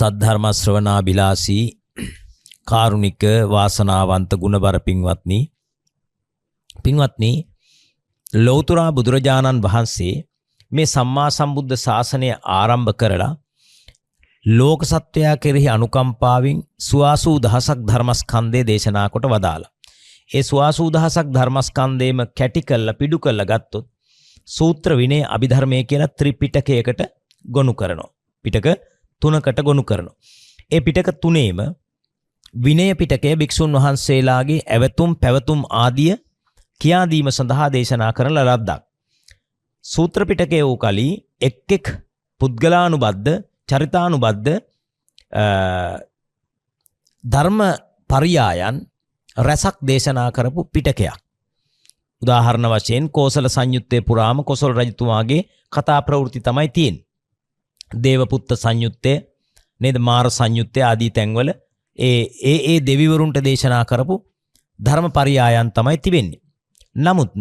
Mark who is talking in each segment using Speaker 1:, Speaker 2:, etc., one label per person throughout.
Speaker 1: සද්ධර්ම ශ්‍රවණාබිලාසී කාරුණික වාසනාවන්ත ගුණබර පින්වත්නි ලෞතර බුදුරජාණන් වහන්සේ මේ සම්මා සම්බුද්ධ ශාසනය ආරම්භ කරලා ලෝක සත්වයා කෙරෙහි අනුකම්පාවෙන් සුවාසූ දහසක් ධර්මස්කන්ධය දේශනා කොට වදාලා. ඒ සුවාසූ දහසක් ධර්මස්කන්ධයම කැටි කරලා පිටු කරලා ගත්තොත් සූත්‍ර විනය අභිධර්මයේ කියලා ත්‍රිපිටකයකට ගොනු කරනවා. පිටක 3කට ගොනු කරනවා. ඒ පිටක 3ේම විනය පිටකය භික්ෂුන් වහන්සේලාගේ ඇවතුම් පැවතුම් ආදිය කියා දීම සඳහා දේශනා කරන ලද්දක්. සූත්‍ර පිටකයේ වූ කලී එක් පුද්ගලානුබද්ධ චරිතානුබද්ධ ධර්ම පරියායන් රසක් දේශනා කරපු පිටකයක්. උදාහරණ වශයෙන් කෝසල සංයුත්තේ පුරාම කොසල් රජතුමාගේ කතා ප්‍රවෘත්ති තමයි තියෙන්නේ. දේවපුත්ත සංයුත්තේ නේද මාර සංයුත්තේ ආදී තැන්වල ඒ දෙවිවරුන්ට දේශනා කරපු ධර්ම පරියායන් තමයි තිබෙන්නේ. නමුත්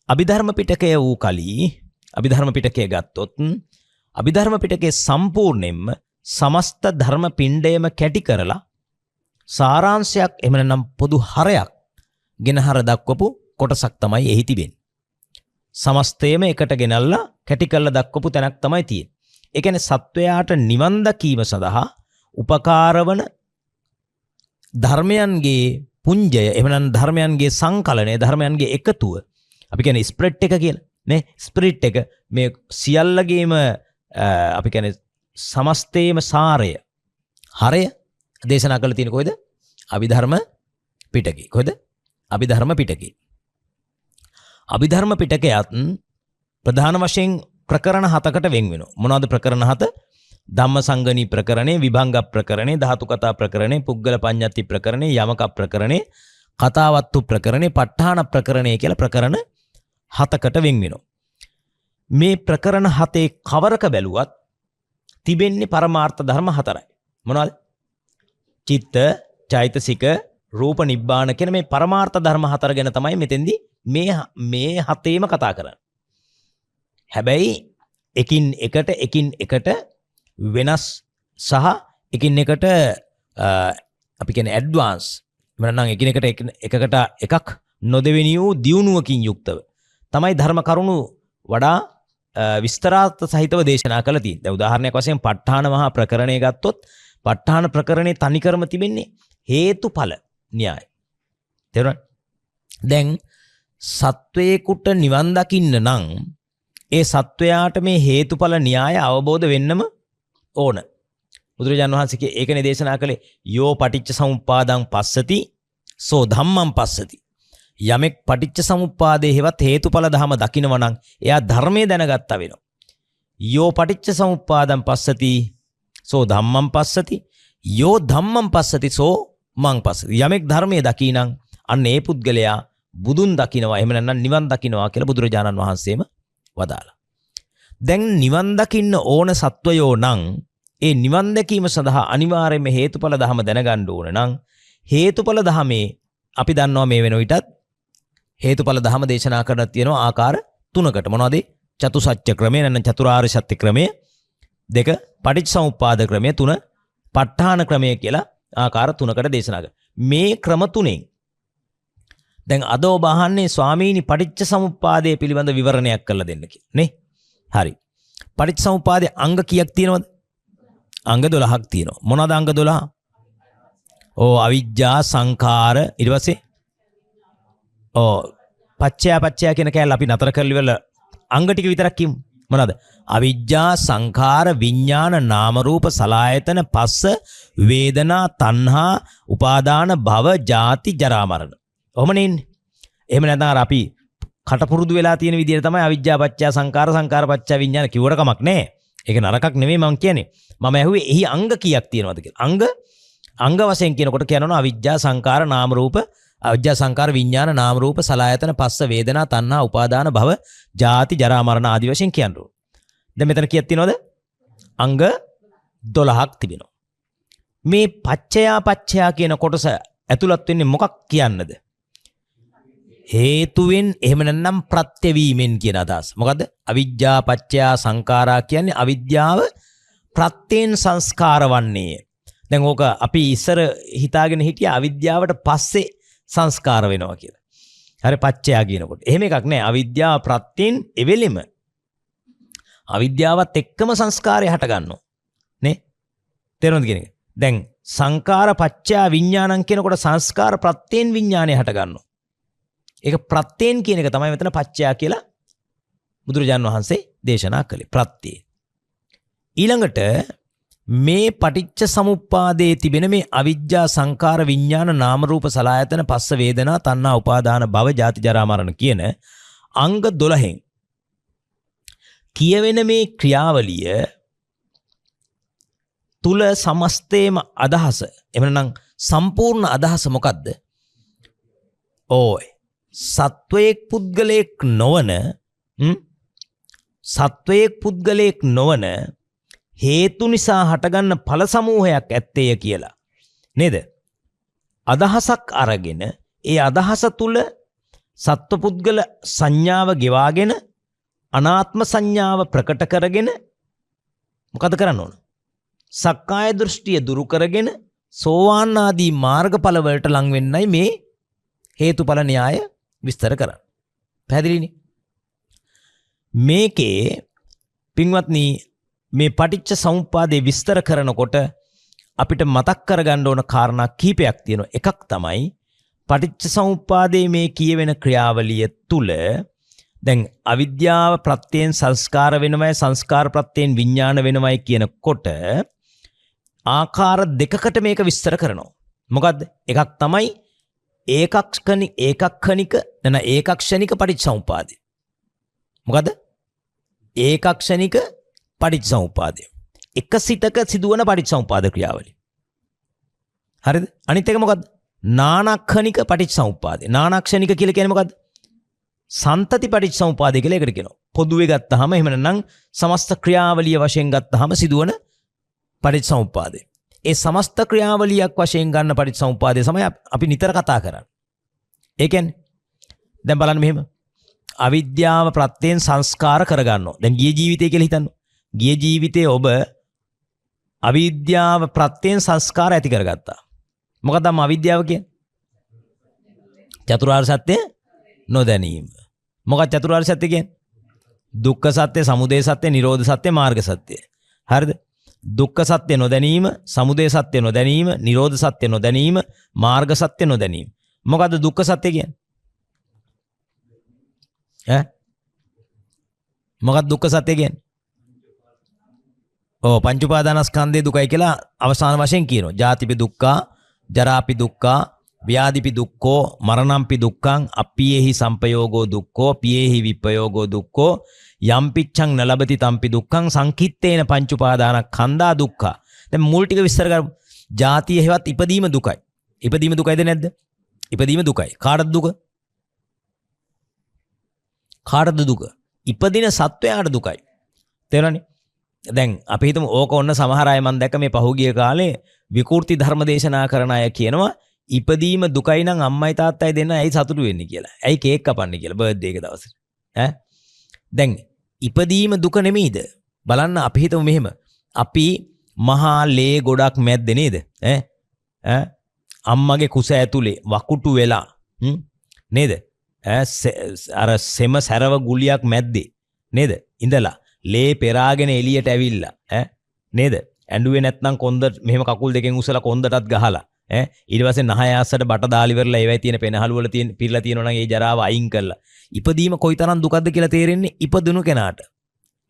Speaker 1: අභිධර්ම පිටකය වූ කලී අභිධර්ම පිටකය ගත්තොත් අභිධර්ම පිටකයේ සම්පූර්ණයෙන්ම සමස්ත ධර්ම පිණ්ඩයම කැටි කරලා සාරාංශයක් එහෙම නැත්නම් පොදු හරයක් ගෙනහර දක්වපු කොටසක් තමයි එහි තිබෙන්නේ. සමස්තයම එකට ගෙනල්ලා කැටි කරලා දක්වපු තැනක් තමයි තියෙන්නේ. ඒ කියන්නේ සත්වයාට නිවන් දකීම සඳහා උපකාරවන ධර්මයන්ගේ පුඤ්ජය එහෙම නැත්නම් ධර්මයන්ගේ සංකලනය ධර්මයන්ගේ එකතුව අපි කියන්නේ ස්ප්‍රෙඩ් එක කියලා නේ. ස්ප්‍රිට් එක මේ සියල්ලගේම අපි කියන්නේ සමස්තයේම සාරය හරය දේශනා කරලා තියෙන කොහෙද? අභිධර්ම පිටකේ. කොහෙද? අභිධර්ම පිටකේ. අභිධර්ම පිටකයත් ප්‍රධාන වශයෙන් ප්‍රකරණ 7කට වෙන් වෙනවා. මොනවද ප්‍රකරණ 7? ධම්මසංගණී ප්‍රකරණේ, විභංග ප්‍රකරණේ, ධාතු කතා ප්‍රකරණේ, පුද්ගල පඤ්ඤාති ප්‍රකරණේ, යමක ප්‍රකරණේ, කතාවත්තු ප්‍රකරණේ, ප ဋ ාණ ප්‍රකරණේ කියලා ප්‍රකරණ 7කට වෙන් වෙනවා. මේ ප්‍රකරණ 7 කවරක බැලුවත් තිබෙන්නේ පරමාර්ථ ධර්ම 4යි. මොනවද? චිත්ත, චෛතසික, රූප, නිබ්බාන කියන මේ පරමාර්ථ ධර්ම 4 ගැන තමයි මෙතෙන්දී මේ 7ේම කතා කරන්නේ. හැබැයි එකින් එකට වෙනස් සහ එකින් එකට අපි කියන්නේ ඇඩ්වාන්ස් මනනම් එකින් එකට එකක් නොදෙවෙනි වූ දියුණුවකින් යුක්තව තමයි ධර්ම කරුණු වඩා විස්තරාර්ථ සහිතව දේශනා කළ තියෙන්නේ. දැන් උදාහරණයක් වශයෙන් ප ဋ ාණ මහා ප්‍රකරණය ගත්තොත් ප ဋ ාණ ප්‍රකරණේ තනිකරම තිබෙන්නේ හේතුඵල න්‍යාය. තේරුණාද? දැන් සත්වේකුට නිවන් දකින්න නම් ඒ සත්වයාට මේ හේතුඵල න්‍යාය අවබෝධ වෙන්නම ඕන. බුදුරජාණන් වහන්සේ ඒකනේ දේශනා කළේ යෝ පටිච්ච සමුප්පාදං පස්සති සෝ ධම්මං පස්සති. යමෙක් පටිච්ච සමුප්පාදේ හේවත් හේතුඵල ධම දකිනවා නම් එයා ධර්මයේ දැනගත්තා වෙනවා. යෝ පටිච්ච සමුප්පාදං පස්සති සෝ ධම්මං පස්සති යෝ ධම්මං පස්සති සෝ මං පස්සති. යමෙක් ධර්මයේ දකිනනම් අන්න ඒ පුද්ගලයා බුදුන් දකිනවා එහෙම නැත්නම් නිවන් දකිනවා කියලා බුදුරජාණන් වහන්සේම වදාලා. දැන් නිවන් දකින්න ඕන සත්වයෝ නම් ඒ නිවන් දැකීම සඳහා අනිවාර්යයෙන්ම හේතුඵල ධම දැනගන්න ඕන නම් හේතුඵල ධමේ අපි දන්නවා මේ වෙන විටත් හේතුඵල ධම දේශනා කරලා තියෙනවා ආකාර 3කට. මොනවද? චතුසත්‍ය ක්‍රමය නැත්නම් චතුරාර්ය සත්‍ය ක්‍රමය, 2 පටිච්චසමුප්පාද ක්‍රමය, 3 ප ဋ ාණ ක්‍රමය කියලා ආකාර 3කට දේශනා කරනවා. මේ ක්‍රම 3ෙන් දැන් අද ඔබ අහන්නේ ස්වාමීනි පටිච්චසමුප්පාදයේ පිළිබඳ විවරණයක් කරලා දෙන්න කියලා නේ. හරි. පටිච්චසමුප්පාදයේ අංග කීයක් තියෙනවද? අංග 12ක් තියෙනවා. මොනවාද අංග 12? අවිජ්ජා සංඛාර ඊට පස්සේ පච්චය කියන කැලේ අපි නතර කරලා ඉවරලා අංග ටික විතරක් කියමු. මොනවාද? අවිජ්ජා සංඛාර විඥාන නාම රූප සලආයතන පස්ස වේදනා තණ්හා උපාදාන භව ජාති ජරා මරණ. ඔහොමනේ ඉන්නේ. එහෙම නැත්නම් අපි කටපුරුදු වෙලා තියෙන විදිහට තමයි අවිජ්ජා පච්චය සංඛාර සංඛාර පච්චය විඥාන කිව්වට කමක් නැහැ. ඒක නරකක් නෙමෙයි මම කියන්නේ. මම ඇහුවේ එහි අංග කීයක් තියෙනවද කියලා. අංග වශයෙන් කියනකොට කියනවා අවිජ්ජා සංඛාර නාම රූප අවිජ්ජා සංඛාර විඥාන නාම රූප සලආයතන පස්ස වේදනා තණ්හා උපාදාන භව ජාති ජරා මරණ ආදී වශයෙන් කියනවා. දැන් මෙතන කීයක් තියෙනවද? අංග 12ක් තිබෙනවා. මේ පච්චය කියන කොටස ඇතුළත් වෙන්නේ මොකක් කියන්නද? හේතුවෙන් එහෙම නැත්නම් ප්‍රත්‍යවීමෙන් කියන අදහස. මොකද්ද? අවිජ්ජා පච්චය සංඛාරා කියන්නේ අවිද්‍යාව ප්‍රත්‍යයෙන් සංස්කාර වන්නේ. දැන් ඕක අපි ඉස්සර හිතාගෙන හිටිය අවිද්‍යාවට පස්සේ සංස්කාර වෙනවා කියලා. හරි පච්චයා කියනකොට. එහෙම එකක් නෑ. අවිද්‍යාව ප්‍රත්‍යයෙන් එවෙලෙම අවිද්‍යාවත් එක්කම සංස්කාරය හට ගන්නවා. නේ? තේරුණාද කියන එක? දැන් සංකාර පච්චයා විඥානං කියනකොට සංස්කාර ප්‍රත්‍යයෙන් විඥානය හට ගන්නවා. ඒක ප්‍රත්‍යයෙන් කියන එක තමයි මෙතන පච්චයා කියලා බුදුරජාණන් වහන්සේ දේශනා කළේ. ප්‍රත්‍යය. ඊළඟට මේ පටිච්ච සමුප්පාදයේ තිබෙන මේ අවිජ්ජා සංකාර විඥාන නාම රූප සලආයතන පස්ස වේදනා තණ්හා උපාදාන භව ජාති ජරා මරණ කියන අංග 12න් කියවෙන මේ ක්‍රියාවලිය තුල සමස්තේම අදහස එමනම් සම්පූර්ණ අදහස මොකද්ද? ඕයි සත්වයේක් පුද්ගලයෙක් නොවන සත්වයේක් පුද්ගලයෙක් නොවන හේතු නිසා හටගන්න ඵල සමූහයක් ඇත්තේය කියලා. නේද? අදහසක් අරගෙන ඒ අදහස තුල සත්වපුද්ගල සංඥාව ගෙවාගෙන අනාත්ම සංඥාව ප්‍රකට කරගෙන මොකද කරන්න ඕන? සක්කාය දෘෂ්ටිය දුරු කරගෙන සෝවාන් ආදී මාර්ගඵල වලට ලං වෙන්නයි මේ හේතුඵල න්‍යාය විස්තර කරන්නේ. පැහැදිලිනේ? මේකේ පින්වත්නි මේ පටිච්ච සමුප්පාදේ විස්තර කරනකොට අපිට මතක් කරගන්න ඕන කාරණා කීපයක් තියෙනවා. එකක් තමයි පටිච්ච සමුප්පාදේ මේ කියවෙන ක්‍රියාවලිය තුල දැන් අවිද්‍යාව ප්‍රත්‍යයෙන් සංස්කාර වෙනවයි සංස්කාර ප්‍රත්‍යයෙන් විඥාන වෙනවයි කියනකොට ආකාර දෙකකට මේක විස්තර කරනවා. මොකද්ද? එකක් තමයි ඒකක්ෂණික පටිච්චසමුප්පාදය. මොකද්ද? ඒකක්ෂණික පටිච්චසමුප්පාදය. එක සිතක සිදුවන පටිච්චසමුප්පාද ක්‍රියාවලිය. හරිද? අනිත් එක මොකද්ද? නානක්ෂණික පටිච්චසමුප්පාදය. නානක්ෂණික කියලා කියන්නේ මොකද්ද? සන්තති පටිච්චසමුප්පාදය කියලා එකට කියනවා. පොදුවේ ගත්තාම එහෙම නැත්නම් සමස්ත ක්‍රියාවලිය වශයෙන් ගත්තාම සිදුවන පටිච්චසමුප්පාදය. ඒ සමස්ත ක්‍රියාවලියක් වශයෙන් ගන්න පටිච්චසමුප්පාදය තමයි අපි නිතර කතා කරන්නේ. ඒ කියන්නේ දැන් බලන්න මෙහෙම අවිද්‍යාව ප්‍රත්‍යයෙන් සංස්කාර කරගන්නවා. දැන් ගිය ජීවිතය කියලා හිතන්න. ගිය ජීවිතේ ඔබ අවිද්‍යාව ප්‍රත්‍යයෙන් සංස්කාර ඇති කරගත්තා. මොකක්ද අවිද්‍යාව කියන්නේ? චතුරාර්ය සත්‍ය නොදැනීම. මොකක්ද චතුරාර්ය සත්‍ය කියන්නේ? දුක්ඛ සත්‍ය, සමුදය සත්‍ය, නිරෝධ සත්‍ය, මාර්ග සත්‍ය. හරිද? දුක්ඛ සත්‍ය නොදැනීම, සමුදය සත්‍ය නොදැනීම, නිරෝධ සත්‍ය නොදැනීම, මාර්ග සත්‍ය නොදැනීම. මොකද්ද දුක්ඛ සත්‍ය කියන්නේ? මොකක්ද දුක්ඛ සත්‍ය කියන්නේ? පංච උපාදානස්කන්ධේ දුකයි කියලා අවසාන වශයෙන් කියනවා. ජාතිපි දුක්ඛා, ජරාපි දුක්ඛා, ව්‍යාධිපි දුක්ඛෝ, මරණම්පි දුක්ඛං, අප්පියේහි සම්පයෝගෝ දුක්ඛෝ, පියේහි විපයෝගෝ දුක්ඛෝ, යම්පිච්ඡං නලබති තම්පි දුක්ඛං සංකිට්ඨේන පංච උපාදානස්කන්ධා දුක්ඛා. දැන් මුල් ටික විස්තර කරමු. ජාතිය හේවත් ඉපදීම දුකයි. ඉපදීම දුකයිද නැද්ද? ඉපදීම දුකයි. කාටද දුක? කාටද දුක? ඉපදින සත්වයාට දුකයි. තේරෙනවනේ? දැන් අපි හිතමු ඕක ඔන්න සමහර අය මම දැක්ක මේ පහුගිය කාලේ විකෘති ධර්ම දේශනා කරන අය කියනවා ඉපදීම දුකයි නම් අම්මයි තාත්තයි දෙන්න ඇයි සතුටු වෙන්නේ කියලා. ඇයි කේක් කපන්නේ කියලා බර්ත්ඩේ එක දවසේ. දැන් ඉපදීම දුක නෙමෙයිද? බලන්න අපි හිතමු මෙහෙම. අපි මහා ලේ ගොඩක් මැද්දේ නේද? අම්මගේ කුස ඇතුලේ වකුටු වෙලා නේද? අර සෙම සැරව ගුලියක් මැද්දේ නේද? ඉඳලා ලේ පෙරාගෙන එළියට ඇවිල්ලා නේද? ඇඬුවේ නැත්නම් කොන්ද මෙහෙම කකුල් දෙකෙන් උසලා කොන්දටත් ගහලා ඊට පස්සේ නහය ආස්සට බට දාලි වෙරලා ඒවයි තියෙන පෙනහළු වල තියෙන පිරලා තියෙනවා නම් ඒ ජරාව අයින් කරලා ඉපදීම කොයිතරම් දුකක්ද කියලා තේරෙන්නේ ඉපදුණු කෙනාට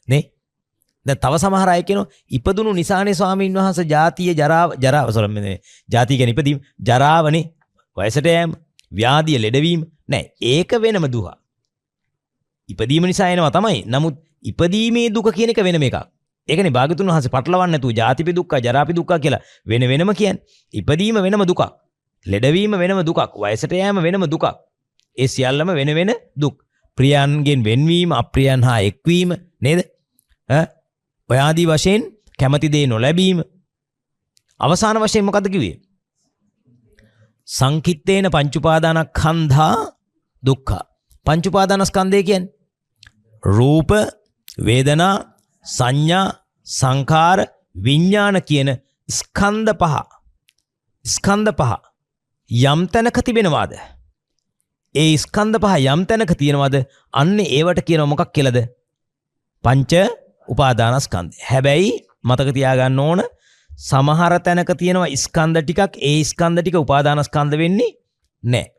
Speaker 1: නේ. දැන් තව සමහර අය කියනවා ඉපදුණු නිසානේ ස්වාමීන් වහන්සේ ජාතිය ජරාව ජාතිය කියන්නේ ඉපදීම ජරාවනේ වයසට යෑම ව්‍යාධිය ලෙඩවීම නෑ ඒක වෙනම දුක. ඉපදීම නිසා එනවා තමයි. නමුත් ඉපදීමේ දුක කියන එක වෙනම එකක්. ඒකනේ භාගතුන් වහන්සේ පටලවන්නේ නැතුව ජාතිපි දුක්ඛ ජරාපි දුක්ඛ කියලා වෙනම කියන්නේ. ඉපදීම වෙනම දුකක්. ලෙඩවීම වෙනම දුකක්. වයසට යෑම වෙනම දුකක්. ඒ සියල්ලම වෙන දුක්. ප්‍රියයන්ගෙන් වෙන්වීම, අප්‍රියයන් හා එක්වීම නේද? ඔය ආදී වශයෙන් කැමැති දේ නොලැබීම. අවසාන වශයෙන් මොකද්ද කිව්වේ? සංකිට්ඨේන පංච උපාදානස්කන්ධා දුක්ඛ. පංච උපාදානස්කන්ධය කියන්නේ රූප, වේදනා, සංඥා, සංඛාර, විඥාන කියන ස්කන්ධ පහ යම් තැනක තිබෙනවාද? ඒ ස්කන්ධ පහ යම් තැනක තියෙනවාද? අන්න ඒවට කියනවා මොකක් කියලාද? පංච උපාදානස්කන්ධය. හැබැයි මතක තියාගන්න ඕන සමහර තැනක තියෙනවා ස්කන්ධ ටිකක්, ඒ ස්කන්ධ ටික උපාදානස්කන්ධ වෙන්නේ නැහැ.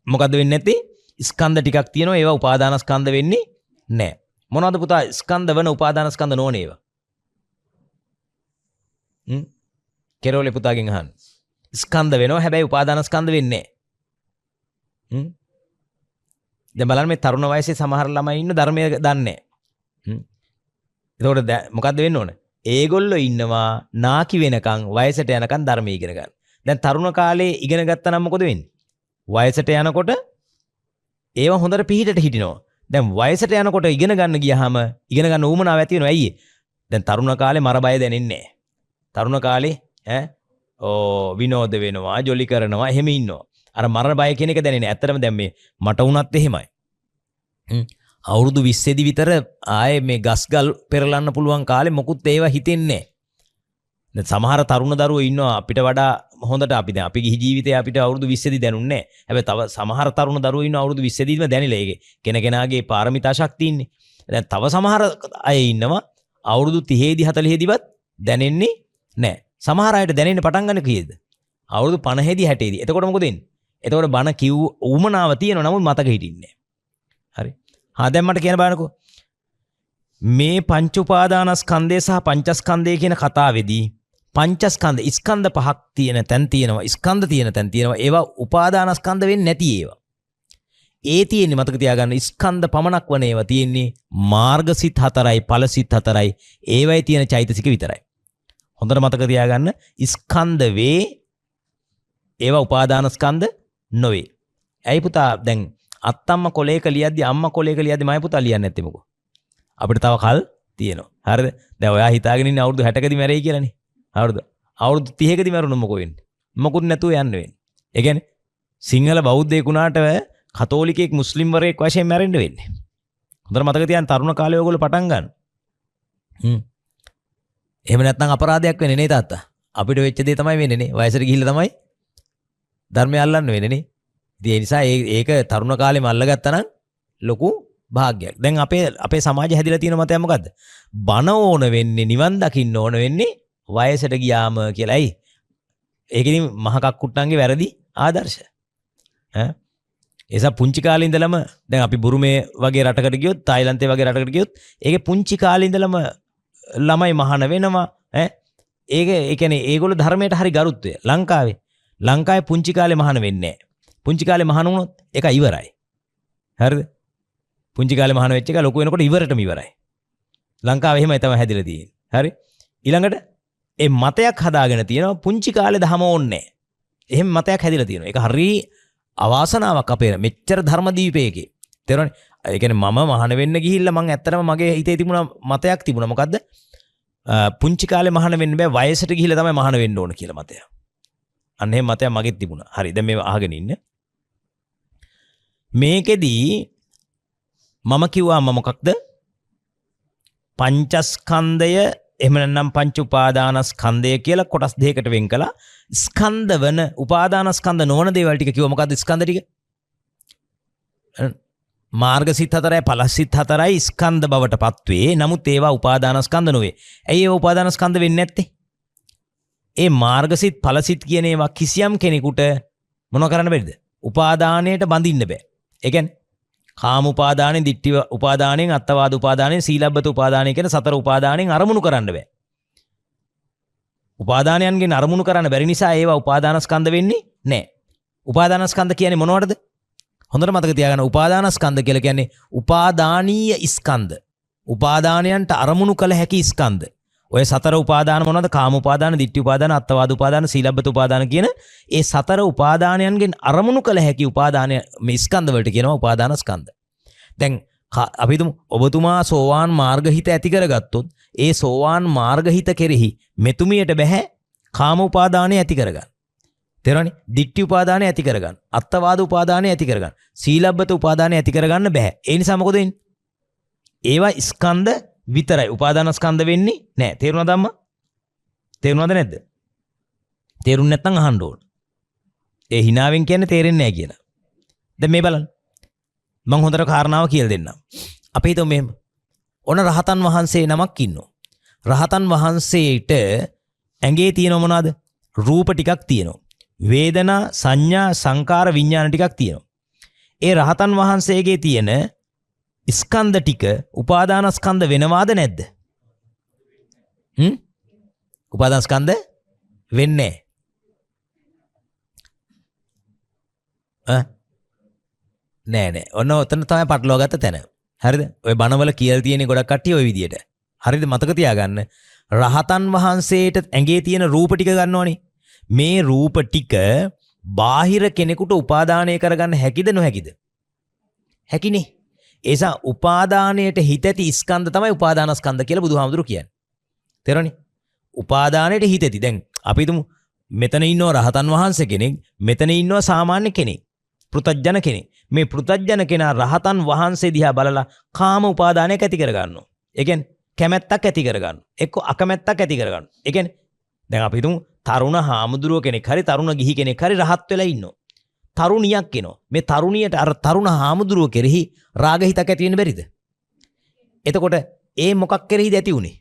Speaker 1: මොකද්ද වෙන්නේ නැති? ස්කන්ධ ටිකක් තියෙනවා ඒවා උපාදානස්කන්ධ වෙන්නේ නැහැ. මොනවද පුතා ස්කන්ධ වන උපාදානස්කන්ධ නොවන ඒවා? කෙරෝලේ පුතාගෙන් අහන්න. ස්කන්ධ වෙනවා හැබැයි උපාදානස්කන්ධ වෙන්නේ නැහැ. දැන් බලන්න මේ තරුණ වයසේ සමහර ළමයි ඉන්න ධර්මය දන්නේ නැහැ. එතකොට මොකද්ද වෙන්න ඕන? ඒගොල්ලෝ ඉන්නවා නාකි වෙනකන් වයසට යනකන් ධර්මය ඉගෙන ගන්න. දැන් තරුණ කාලේ ඉගෙන ගත්තා නම් මොකද වෙන්නේ? වයසට යනකොට ඒව හොඳට පිහිටට හිටිනවා. දැන් වයසට යනකොට ඉගෙන ගන්න ගියාම ඉගෙන ගන්න උවමනාව ඇති වෙනවා. ඇයි? දැන් තරුණ කාලේ මර බය දැනෙන්නේ නැහැ. තරුණ කාලේ විනෝද වෙනවා, ජොලි කරනවා, එහෙම ඉන්නවා. අර මරණ බය කියන එක දැනෙන්නේ. ඇත්තටම දැන් මේ මට වුණත් එහෙමයි. අවුරුදු 20 විතර ආයේ මේ ගස්ගල් පෙරලන්න පුළුවන් කාලේ මොකුත් ඒව හිතෙන්නේ නැහැ. දැන් සමහර තරුණ දරුවෝ ඉන්නවා අපිට වඩා හොඳට අපි ගිහි ජීවිතේ අපිට අවුරුදු 20 දැනුන්නේ නැහැ. හැබැයි තව සමහර තරුණ දරුවෝ ඉන්නවා අවුරුදු 20 දැනිලා ඒකේ කෙනකෙනාගේ පාරමිතා ශක්තිය ඉන්නේ. දැන් තව සමහර අය ඉන්නවා අවුරුදු 30 40 දැනෙන්නේ නැහැ. සමහර අයට දැනෙන්න පටන් ගන්න කීයද? අවුරුදු 50 60 එතකොට මොකද වෙන්නේ? එතකොට බණ කිව් උමනාව තියෙනවා නමුත් මතක හිටින්නේ නැහැ. හරි. දැන් මට කියන බලන්නකෝ. මේ පංච උපාදානස්කන්ධය සහ පංචස්කන්ධය කියන කතාවේදී පංචස්කන්ධ ස්කන්ධ පහක් තියෙන තැන් තියෙනවා. ස්කන්ධ තියෙන තැන් තියෙනවා. ඒවා උපාදානස්කන්ධ වෙන්නේ නැති ඒවා. ඒ තියෙන්නේ මතක තියාගන්න ස්කන්ධ පමණක් වන ඒවා තියෙන්නේ මාර්ගසිත 4යි ඵලසිත 4යි. ඒවයි තියෙන චෛතසික විතරයි. හොඳට මතක තියාගන්න ස්කන්ධ වේ ඒවා උපාදානස්කන්ධ නොවේ. ඇයි පුතා දැන් අත්තම්ම කොලේක ලියද්දි අම්මා කොලේක ලියද්දි මයි පුතා ලියන්නේ නැත්තේ මොකෝ? අපිට තව කල් තියෙනවා. හරිද? දැන් ඔයා හිතාගෙන ඉන්නේ අවුරුදු 60කදී මැරෙයි කියලානේ. හරිද? අවුරුදු 30කදී මැරුණොත් මොකෝ වෙන්නේ? මොකුත් නැතුව යන්න වෙන්නේ. ඒ කියන්නේ සිංහල බෞද්ධයෙක් වුණාට කතෝලිකයෙක් මුස්ලිම් වරයෙක් වශයෙන් මැරෙන්න වෙන්නේ. හොඳට මතක තියාගන්න තරුණ කාලේ ඔයගොල්ලෝ පටන් ගන්න. එහෙම නැත්නම් අපරාධයක් වෙන්නේ නේ තාත්තා. අපිට වෙච්ච දේ තමයි වෙන්නේ නේ. වයසට ගිහිල්ලා තමයි ධර්මය අල්ලන්න වෙන්නේ නේ. ඉතින් ඒ නිසා ඒක තරුණ කාලේම අල්ලගත්තා නම් ලොකු භාග්යක්. දැන් අපේ සමාජය හැදිලා තියෙන මතය මොකද්ද? බණ ඕන වෙන්නේ නිවන් දකින්න ඕන වෙන්නේ වයසට ගියාම කියලා. ඇයි? ඒකෙදි මහ කක්කුට්ටන්ගේ වැරදි ආදර්ශ. ඒසා පුංචි කාලේ ඉඳලම දැන් අපි බුරුමේ වගේ රටකට ගියොත්, තායිලන්තේ වගේ රටකට ගියොත්, ඒකේ පුංචි කාලේ ඉඳලම ළමයි මහාන වෙනවා. ඒ කියන්නේ ඒගොල්ලෝ ධර්මයට හරි ගරුත්වය. ලංකාවේ පුංචි කාලේ මහාන වෙන්නේ නැහැ. පුංචි කාලේ මහාන වුණොත් ඒක ඉවරයි. හරිද? පුංචි කාලේ මහාන වෙච්ච එක ලොකු වෙනකොට ඉවරටම ඉවරයි. ලංකාවේ එහෙමයි තමයි හැදිලා තියෙන්නේ. හරි? ඊළඟට ඒ මතයක් හදාගෙන තියෙනවා පුංචි කාලේ දහම ඕන්නේ නැහැ. එහෙම මතයක් හැදිලා තියෙනවා. ඒක හරි අවාසනාවක් අපේ මෙච්චර ධර්ම දීපේකේ. තේරෙනවනේ? ඒ කියන්නේ මම මහාන වෙන්න ගිහිල්ලා මං ඇත්තටම මගේ හිතේ තිබුණා මතයක් තිබුණා. මොකද්ද? පුංචි කාලේ මහාන වෙන්න බෑ, වයසට ගිහිල්ලා තමයි මහාන වෙන්න ඕන කියලා මතයක්. අන්න එහෙම මතයක් මගෙත් තිබුණා. හරි. දැන් මේව අහගෙන ඉන්න. මේකෙදී මම කිව්වා මොකක්ද? පංචස්කන්ධය එහෙම නැත්නම් පංච උපාදානස්කන්ධය කියලා කොටස් දෙකකට වෙන් කළා. ස්කන්ධ වන උපාදානස්කන්ධ නොවන දේවල් ටික කිව්වා. මොකද්ද ස්කන්ධ ටික? මාර්ගසිත 4යි ඵලසිත 4යි ස්කන්ධ බවට පත්වේ. නමුත් ඒවා උපාදානස්කන්ධ නොවේ. ඇයි ඒවා උපාදානස්කන්ධ වෙන්නේ නැත්තේ? ඒ මාර්ගසිත ඵලසිත කියන ඒවා කිසියම් කෙනෙකුට මොනව කරන්න බැරිද? උපාදානයට බඳින්න බෑ. ඒ කියන්නේ කාම උපාදානෙන්, ditthi උපාදානෙන්, අත්තවාද උපාදානෙන්, සීලබ්බත උපාදානෙ කියන සතර උපාදානෙන් අරමුණු කරන්න බෑ. උපාදානයන්ගෙන් අරමුණු කරන්න බැරි නිසා ඒවා උපාදානස්කන්ධ වෙන්නේ නැහැ. උපාදානස්කන්ධ කියන්නේ මොනවටද? හොඳට මතක තියාගන්න. උපාදානස්කන්ධ කියලා කියන්නේ උපාදානීය ස්කන්ධ. උපාදානයන්ට අරමුණු කළ හැකි ස්කන්ධ. ඔය සතර උපාදාන මොනවද? කාම උපාදාන, ditthi උපාදාන, අත්තවාද උපාදාන, සීලබ්බත උපාදාන කියන ඒ සතර උපාදානයන්ගෙන් අරමුණු කළ හැකි උපාදාන මේ ස්කන්ධ වලට කියනවා උපාදානස්කන්ධ. දැන් අපි හිතමු ඔබතුමා සෝවාන් මාර්ගහිත ඇති කරගත්තොත් ඒ සෝවාන් මාර්ගහිත කෙරෙහි මෙතුමියට බෑ කාම උපාදානය ඇති කරගන්න. තේරෙනවනේ? ditthi උපාදානය ඇති කරගන්න. අත්තවාද උපාදානය ඇති කරගන්න. සීලබ්බත උපාදානය ඇති කරගන්න බෑ. ඒ නිසා මොකද වෙන්නේ? ඒවා ස්කන්ධ විතරයි උපාදානස්කන්ධ වෙන්නේ නැහැ. තේරුණාද අම්මා? තේරුණාද නැද්ද? තේරුම් නැත්නම් අහන්න ඕන. ඒ හිනාවෙන් කියන්නේ තේරෙන්නේ නැහැ කියලා. දැන් මේ බලන්න. මම හොඳට කාරණාව කියලා දෙන්නම්. අපි හිතමු මෙහෙම. ඔන්න රහතන් වහන්සේ නමක් ඉන්නවා. රහතන් වහන්සේට ඇඟේ තියෙන මොනවද? රූප ටිකක් තියෙනවා. වේදනා, සංඥා, සංකාර, විඥාන ටිකක් තියෙනවා. ඒ රහතන් වහන්සේගේ තියෙන ස්කන්ධ ටික උපාදානස්කන්ධ වෙනවාද නැද්ද? උපාදානස්කන්ධ වෙන්නේ නෑ. ඔන්න ඔතන තමයි පටලවා ගත්ත තැන. හරිද? ඔය බණවල කියලා තියෙන ගොඩක් කට්ටිය ওই විදියට. හරිද? මතක තියාගන්න. රහතන් වහන්සේට ඇඟේ තියෙන රූප ටික ගන්නවනේ. මේ රූප ටික බාහිර කෙනෙකුට උපාදානය කරගන්න හැකිද නොහැකිද? හැකිනේ. ඒසා උපාදානයට හිත ඇති ස්කන්ධ තමයි උපාදානස්කන්ධ කියලා බුදුහාමුදුරු කියන්නේ. තේරෙනවනේ? උපාදානයට හිත ඇති. දැන් අපි හිතමු මෙතන ඉන්නව රහතන් වහන්සේ කෙනෙක්, මෙතන ඉන්නව සාමාන්‍ය කෙනෙක්, පෘතජ්ජන කෙනෙක්. මේ පෘතජ්ජන කෙනා රහතන් වහන්සේ දිහා බලලා කාම උපාදානයක් ඇති කරගන්නවා. ඒ කියන්නේ කැමැත්තක් ඇති කරගන්නවා. එක්ක අකමැත්තක් ඇති කරගන්නවා. ඒ කියන්නේ දැන් අපි හිතමු තරුණ හාමුදුරුව කෙනෙක් හරි තරුණ ගිහි කෙනෙක් හරි රහත් වෙලා ඉන්නවා. තරුණියක් එනවා. මේ තරුණියට අර තරුණ හාමුදුරුව කෙරෙහි රාග හිතක් ඇති වෙන්න බැරිද? එතකොට ඒ මොකක් කෙරෙහිද ඇති උනේ?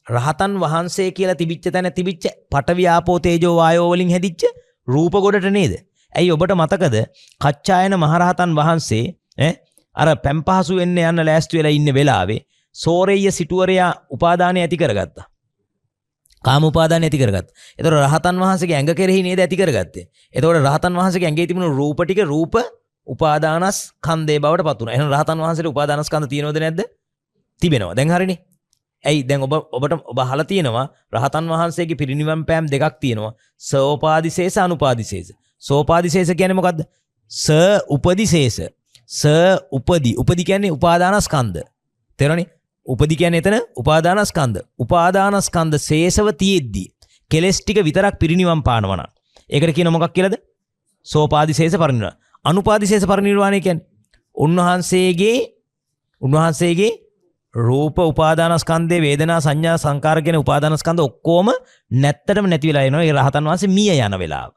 Speaker 1: රහතන් වහන්සේ කියලා තිබිච්ච තැන තිබිච්ච පඨවි ආපෝ තේජෝ වායෝ වලින් හැදිච්ච රූප ගොඩට නේද? ඇයි ඔබට මතකද කච්චායන මහරහතන් වහන්සේ අර පැම්පහසු වෙන්න යන්න ලෑස්ති වෙලා ඉන්න වෙලාවේ සෝරෙය්‍ය සිටුවරයා උපාදානය ඇති කරගත්තා. කාම උපාදානය ඇති කරගත්තා. ඒතකොට රහතන් වහන්සේගේ ඇඟ කෙරෙහි නේද ඇති කරගත්තේ. ඒතකොට රහතන් වහන්සේගේ ඇඟේ තිබුණු රූප ටික රූප උපාදානස්කන්ධේ බවට පත් වුණා. එහෙනම් රහතන් වහන්සේට උපාදානස්කන්ධ තියෙනවද නැද්ද? තිබෙනවා. දැන් හරිනේ. ඇයි දැන් ඔබ අහලා තියෙනවා රහතන් වහන්සේගේ පිරිනිවන් පෑම් දෙකක් තියෙනවා. සෝපාදිශේෂ අනුපාදිශේෂ. සෝපාදිශේෂ කියන්නේ මොකද්ද? උපදිශේෂ. උපදි කියන්නේ උපාදානස්කන්ධ. තේරෙනවනේ? උපදි කියන්නේ එතන උපාදානස්කන්ධ. උපාදානස්කන්ධ ශේෂව තියෙද්දි කෙලස් ටික විතරක් පිරිනිවන් පානවා නම් ඒකට කියන මොකක් කියලාද? සෝපාදිශේෂ පරිනිර්වාණ. අනුපාදිශේෂ පරිනිර්වාණය කියන්නේ උන්වහන්සේගේ රූප උපාදානස්කන්ධේ වේදනා සංඥා සංකාර කියන උපාදානස්කන්ධ ඔක්කොම නැත්තටම නැති වෙලා එනවා. ඒ රහතන් වහන්සේ මිය යන වෙලාව.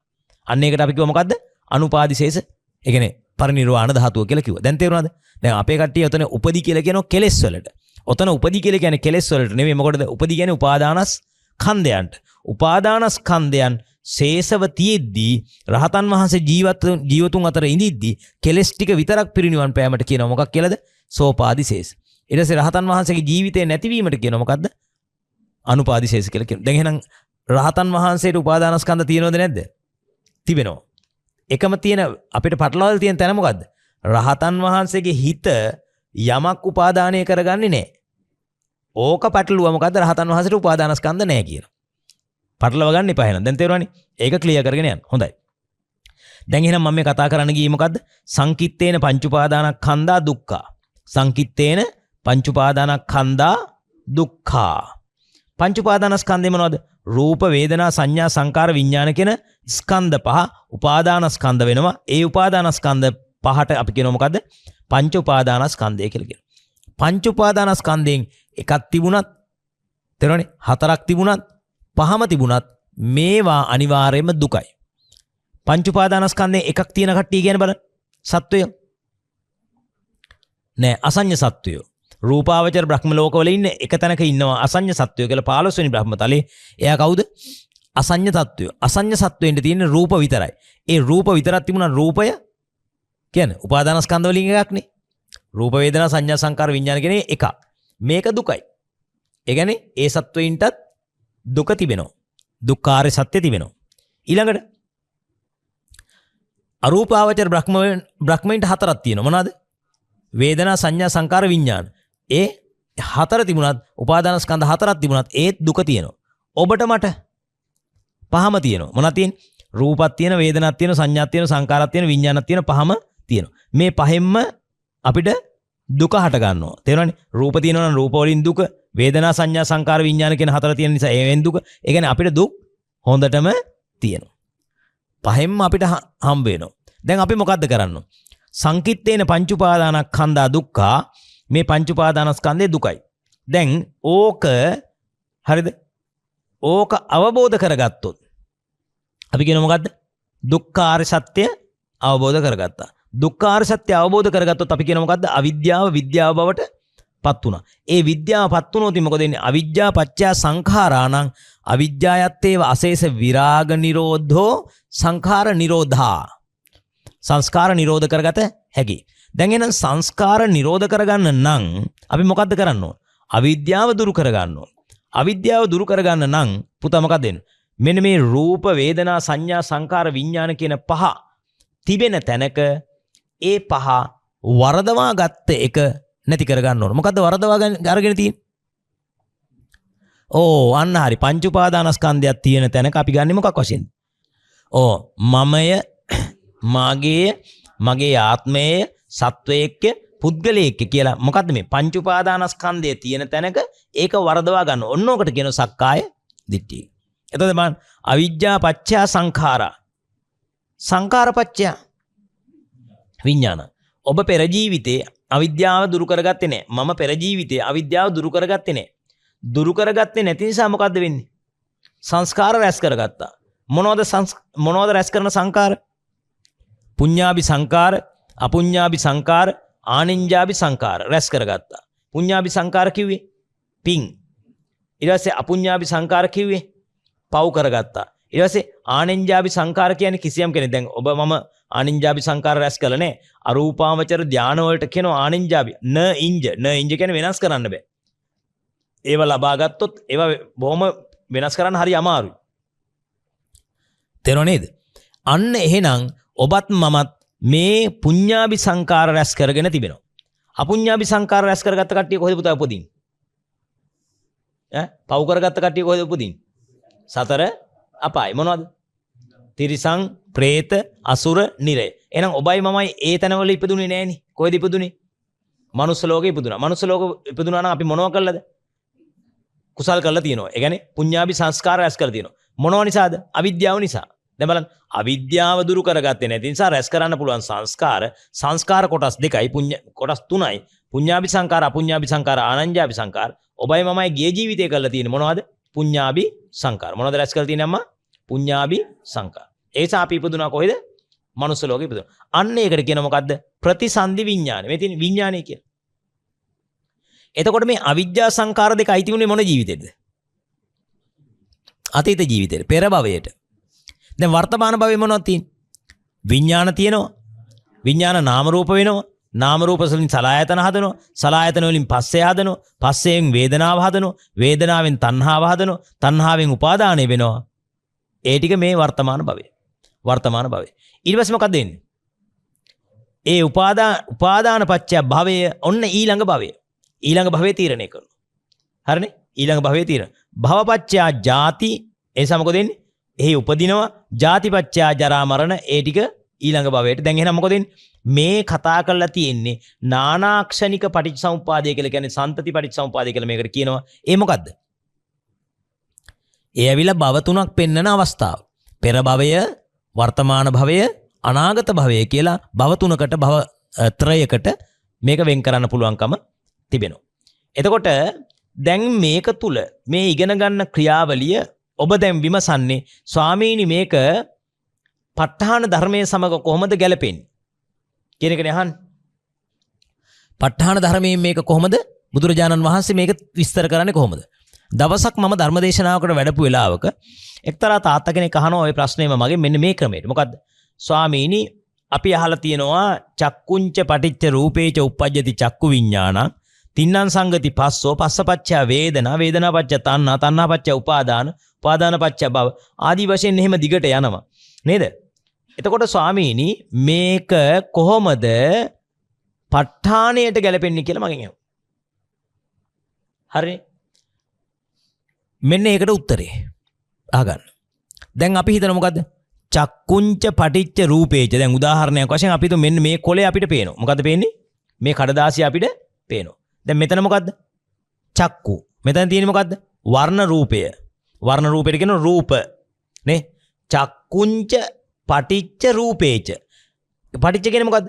Speaker 1: අන්න ඒකට අපි කිව්ව මොකද්ද? අනුපාදිශේෂ. ඒ කියන්නේ පරිනිර්වාණ ධාතුව කියලා කිව්වා. දැන් තේරුණාද? දැන් අපේ කට්ටිය ඔතන උපදි කියලා කියනවා කෙලෙස් වලට. ඔතන උපදි කියලා කියන්නේ කෙලෙස් වලට නෙමෙයි. මොකටද? උපදි කියන්නේ උපාදානස්කන්ධයන්ට. උපාදානස්කන්ධයන් ශේෂව තියෙද්දී රහතන් වහන්සේ ජීවතුන් අතර ඉඳිද්දී කෙලෙස් ටික විතරක් පිරිනිවන් පෑමට කියනවා මොකක් කියලාද? සෝපාදිශේෂ. ඊට පස්සේ රහතන් වහන්සේගේ ජීවිතේ නැතිවීමට කියනවා මොකද්ද? අනුපාදිශේෂ කියලා කියනවා. දැන් එහෙනම් රහතන් වහන්සේට උපාදානස්කන්ධ තියෙනවද නැද්ද? තිබෙනවා. එකම තියෙන අපිට පටලවල් තියෙන තැන මොකද්ද? රහතන් වහන්සේගේ හිත යමක් උපාදානය කරගන්නේ නැහැ. ඕක පටලුවා මොකද්ද? රහතන් වහන්සේට උපාදානස්කන්ධ නැහැ කියලා. පටලව ගන්න එපා එහෙනම්. දැන් තේරුණානේ? ඒක ක්ලියර් කරගෙන යන්න. හොඳයි. දැන් එහෙනම් මම මේ කතා කරන්න ගියේ මොකද්ද? සංකිට්ඨේන පංච උපාදානස්කන්ධා දුක්ඛා. සංකිට්ඨේන පංච උපාදානස්කන්ධා දුක්ඛා. පංච උපාදානස්කන්ධේ මොනවද? රූප වේදනා සංඥා සංකාර විඥාන කියන ස්කන්ධ පහ උපාදානස්කන්ධ වෙනවා. ඒ උපාදානස්කන්ධ පහට අපි කියනවා මොකද්ද? පංච උපාදානස්කන්ධය කියලා කියනවා. පංච උපාදානස්කන්ධයෙන් එකක් තිබුණත් තේරෙනවනේ? හතරක් තිබුණත් පහම තිබුණත් මේවා අනිවාර්යයෙන්ම දුකයි. පංච උපාදානස්කන්ධයෙන් එකක් තියෙන කට්ටිය කියන බලන්න. සත්වය නෑ, අසඤ්ඤ සත්වය. රූපාවචර බ්‍රහ්ම ලෝකවල ඉන්න එක තැනක ඉන්නවා අසඤ්ඤ සත්වය කියලා 15 වෙනි බ්‍රහ්මතලේ. එයා කවුද? අසඤ්ඤ සත්වය. අසඤ්ඤ සත්වෙන්ට තියෙන රූප විතරයි. ඒ රූප විතරක් තිබුණා රූපය කියන්නේ උපාදානස්කන්ධ වලින් එකක්නේ. රූප වේදනා සංඥා සංකාර විඥාන කියන්නේ එකක්. මේක දුකයි. ඒ කියන්නේ ඒ සත්වයින්ටත් දුක තිබෙනවා. දුක්ඛාරය සත්‍ය තිබෙනවා. ඊළඟට අරූපාවචර බ්‍රහ්මයින්ට හතරක් තියෙනවා. මොනවාද? වේදනා සංඥා සංකාර විඥාන. ඒ හතර තිබුණත් උපාදානස්කන්ධ හතරක් තිබුණත් ඒත් දුක තියෙනවා. ඔබට මට පහම තියෙනවා. මොනවද තියෙන්නේ? රූපක් තියෙන, වේදනාවක් තියෙන, සංඥාවක් තියෙන, සංකාරයක් තියෙන, විඥානයක් තියෙන පහම තියෙනවා. මේ පහෙන්ම අපිට දුක හට ගන්නවා. තේරෙනවනේ? රූප තියෙනවා නම් රූප වලින් දුක, වේදනා සංඥා සංකාර විඥාන කියන හතර තියෙන නිසා ඒවෙන් දුක. ඒ කියන්නේ අපිට දුක් හොඳටම තියෙනවා. පහෙන්ම අපිට හම්බ වෙනවා. දැන් අපි මොකද්ද කරන්නේ? සංකිට්ඨේන පංච උපාදානස්කන්ධා දුක්ඛා මේ පංච උපාදානස්කන්ධය දුකයි. දැන් ඕක හරිද? ඕක අවබෝධ කරගත්තොත් අපි කියන මොකද්ද? දුක්ඛාර සත්‍ය අවබෝධ කරගත්තා. දුක්ඛාර සත්‍ය අවබෝධ කරගත්තොත් අපි කියන මොකද්ද? අවිද්‍යාව විද්‍යාව බවට පත් වුණා. ඒ විද්‍යාව පත් වුණොත් මොකද වෙන්නේ? අවිජ්ජා පත්‍ය සංඛාරාණං අවිජ්ජායත්තේව අශේෂ විරාග නිරෝධෝ සංඛාර නිරෝධා. සංස්කාර නිරෝධ කරගත හැකි. දැන් එහෙනම් සංස්කාර නිරෝධ කරගන්න නම් අපි මොකද්ද කරන්න ඕන? අවිද්‍යාව දුරු කරගන්න ඕන. අවිද්‍යාව දුරු කරගන්න නම් පුතා මොකක්ද වෙන්නේ? මෙන්න මේ රූප වේදනා සංඥා සංකාර විඥාන කියන පහ තිබෙන තැනක ඒ පහ වරදවා ගත්ත එක නැති කරගන්න ඕන. මොකද්ද වරදවා අරගෙන තියෙන්නේ? අන්න හරි. පංච උපාදානස්කන්ධයක් තියෙන තැනක අපි ගන්නෙ මොකක් වශයෙන්ද? මමය, මගේ ආත්මය, සත්වයේක්ක, පුද්ගලයෙක්ක කියලා මොකද්ද මේ පංච උපාදානස්කන්ධය තියෙන තැනක ඒක වරදවා ගන්න. ඔන්න ඔකට කියන සක්කාය දිට්ඨිය. එතකොට බලන්න අවිජ්ජා පත්‍ය සංඛාරා. සංඛාර පත්‍ය විඥාන. ඔබ පෙර ජීවිතේ අවිද්‍යාව දුරු කරගත්තේ නැහැ. මම පෙර ජීවිතේ අවිද්‍යාව දුරු කරගත්තේ නැහැ. දුරු කරගත්තේ නැති නිසා මොකද්ද වෙන්නේ? සංස්කාර රැස් කරගත්තා. මොනවද රැස් කරන සංකාර? පුඤ්ඤාභි සංකාර, අපුඤ්ඤාභි සංකාර, ආනිඤ්ඤාභි සංකාර රැස් කරගත්තා. පුඤ්ඤාභි සංකාර කිව්වේ පිං. ඊට පස්සේ අපුඤ්ඤාභි සංකාර කිව්වේ පව් කරගත්තා. ඊට පස්සේ ආනිඤ්ඤාභි සංකාර කියන්නේ කිසියම් කෙනෙක් දැන් ඔබ මම ආනිඤ්ඤාභි සංකාර රැස් කළා නේ. අරූපාවචර ධාන වලට කියනවා ආනිඤ්ඤාභි. න ඉඤ්ඤ කියන්නේ වෙනස් කරන්න බෑ. ඒව ලබා ගත්තොත් ඒව බොහොම වෙනස් කරන්න හරි අමාරුයි. තේරෙනව නේද? අන්න එහෙනම් ඔබත් මමත් මේ පුඤ්ඤාභි සංකාර රැස් කරගෙන තිබෙනවා. අපුඤ්ඤාභි සංකාර රැස් කරගත්ත කට්ටිය කොහෙද පුතා උපදින්නේ? පව් කරගත්ත කට්ටිය කොහෙද උපදින්නේ? සතර අපායි. මොනවද? තිරිසං, പ്രേත, අසුර, නිරය. එහෙනම් ඔබයි මමයි ඒ තැනවල ඉපදුනේ නෑනේ. කොහෙද ඉපදුනේ? මනුස්ස ලෝකෙ ඉපදුනා. මනුස්ස ලෝකෙ ඉපදුනා නම් අපි මොනව කළාද? කුසල් කරලා තියෙනවා. ඒ කියන්නේ පුඤ්ඤාභි සංස්කාර රැස් කරලා තියෙනවා. මොනව නිසාද? අවිද්‍යාව නිසා. දැන් බලන්න අවිද්‍යාව දුරු කරගත්තේ නැති නිසා රැස් කරන්න පුළුවන් සංස්කාර කොටස් දෙකයි කොටස් තුනයි. පුඤ්ඤාභි සංකාර, අපුඤ්ඤාභි සංකාර, ආනඤ්ඤාභි සංකාර. ඔබයි මමයි ගිය ජීවිතේ කරලා තියෙන්නේ මොනවද? පුඤ්ඤාභි සංකාර. මොනවද රැස් කරලා තියෙන්නේ අම්මා? පුඤ්ඤාභි සංකාර. ඒ නිසා අපි ඉපදුනා කොහෙද? මනුස්ස ලෝකෙ ඉපදුනා. අන්න ඒකට කියන මොකද්ද? ප්‍රතිසන්දි විඥාන. මේ තියෙන විඥානය කියලා. එතකොට මේ අවිජ්ජා සංකාර දෙක අයිති උනේ මොන ජීවිතේද? අතීත ජීවිතේට, පෙර භවයට. දැන් වර්තමාන භවයේ මොනවද තියෙන්නේ? විඥාන තියෙනවා. විඥාන නාම රූප වෙනවා. නාම රූප වලින් සලආයතන හදනවා. සලආයතන වලින් පස්සේ හදනවා. පස්සෙන් වේදනාව හදනවා. වේදනාවෙන් තණ්හාව හදනවා. තණ්හාවෙන් උපාදානය වෙනවා. ඒ ටික මේ වර්තමාන භවයේ. ඊට පස්සේ මොකද වෙන්නේ? ඒ උපාදාන පත්‍ය භවය ඔන්න ඊළඟ භවය. ඊළඟ භවයේ තීරණය කරනවා. හරිනේ? ඊළඟ භවයේ තීරණ. භවපච්චා ජාති එසා මොකද වෙන්නේ? එහි උපදිනවා. ජාතිපච්චා ජරා මරණ ඒ ටික ඊළඟ භවයට. දැන් එහෙනම් මොකද වෙන්නේ? මේ කතා කරලා තියෙන්නේ නානාක්ෂණික පටිච්චසමුප්පාදය කියලා කියන්නේ සන්තති පටිච්චසමුප්පාදය කියලා මේකට කියනවා. ඒ මොකද්ද? ඒ ඇවිල්ලා භව තුනක් පෙන්වන අවස්ථාව. පෙර භවය, වර්තමාන භවය, අනාගත භවය කියලා භව තුනකට භව ත්‍රයකට මේක වෙන් කරන්න පුළුවන්කම තිබෙනවා. එතකොට දැන් මේක තුල මේ ඉගෙන ගන්න ක්‍රියාවලිය ඔබ දැන් විමසන්නේ ස්වාමීනි මේක ප ဋ ාහන ධර්මයේ සමග කොහොමද ගැලපෙන්නේ කියන එකනේ අහන්නේ. ප ဋ ාහන ධර්මයෙන් මේක කොහොමද බුදුරජාණන් වහන්සේ මේක විස්තර කරන්නේ කොහොමද? දවසක් මම ධර්මදේශනාවකට වැඩපු වෙලාවක එක්තරා තාත්තා කෙනෙක් අහනවා ওই ප්‍රශ්නේම මගෙන් මෙන්න මේ ක්‍රමයට. මොකද්ද? ස්වාමීනි අපි අහලා තියෙනවා චක්කුංච පටිච්ච රූපේච උප්පජ්ජති චක්කු විඥානං තින්නං සංගති පස්සෝ පස්සපච්චය වේදනා වේදනාපච්චය තණ්හා තණ්හාපච්චය උපාදාන උපාදානපච්චය භව ආදී වශයෙන් එහෙම දිගට යනවා නේද? එතකොට ස්වාමීනි මේක කොහොමද ප ဋ ාණයට ගැලපෙන්නේ කියලා මගෙන් අහුවා. හරිනේ? මෙන්න ඒකට උත්තරේ අහගන්න. දැන් අපි හිතන මොකද්ද? චක්කුංච පටිච්ච රූපේච. දැන් උදාහරණයක් වශයෙන් අපි මෙන්න මේ කොලේ අපිට පේනවා. මොකද්ද පේන්නේ? මේ කඩදාසිය අපිට පේනවා. දැන් මෙතන මොකද්ද? චක්කු. මෙතන තියෙන්නේ මොකද්ද? වර්ණ රූපය. වර්ණ රූපයට කියන රූප නේ. චක්කුංච පටිච්ච රූපේච. පටිච්ච කියන්නේ මොකද්ද?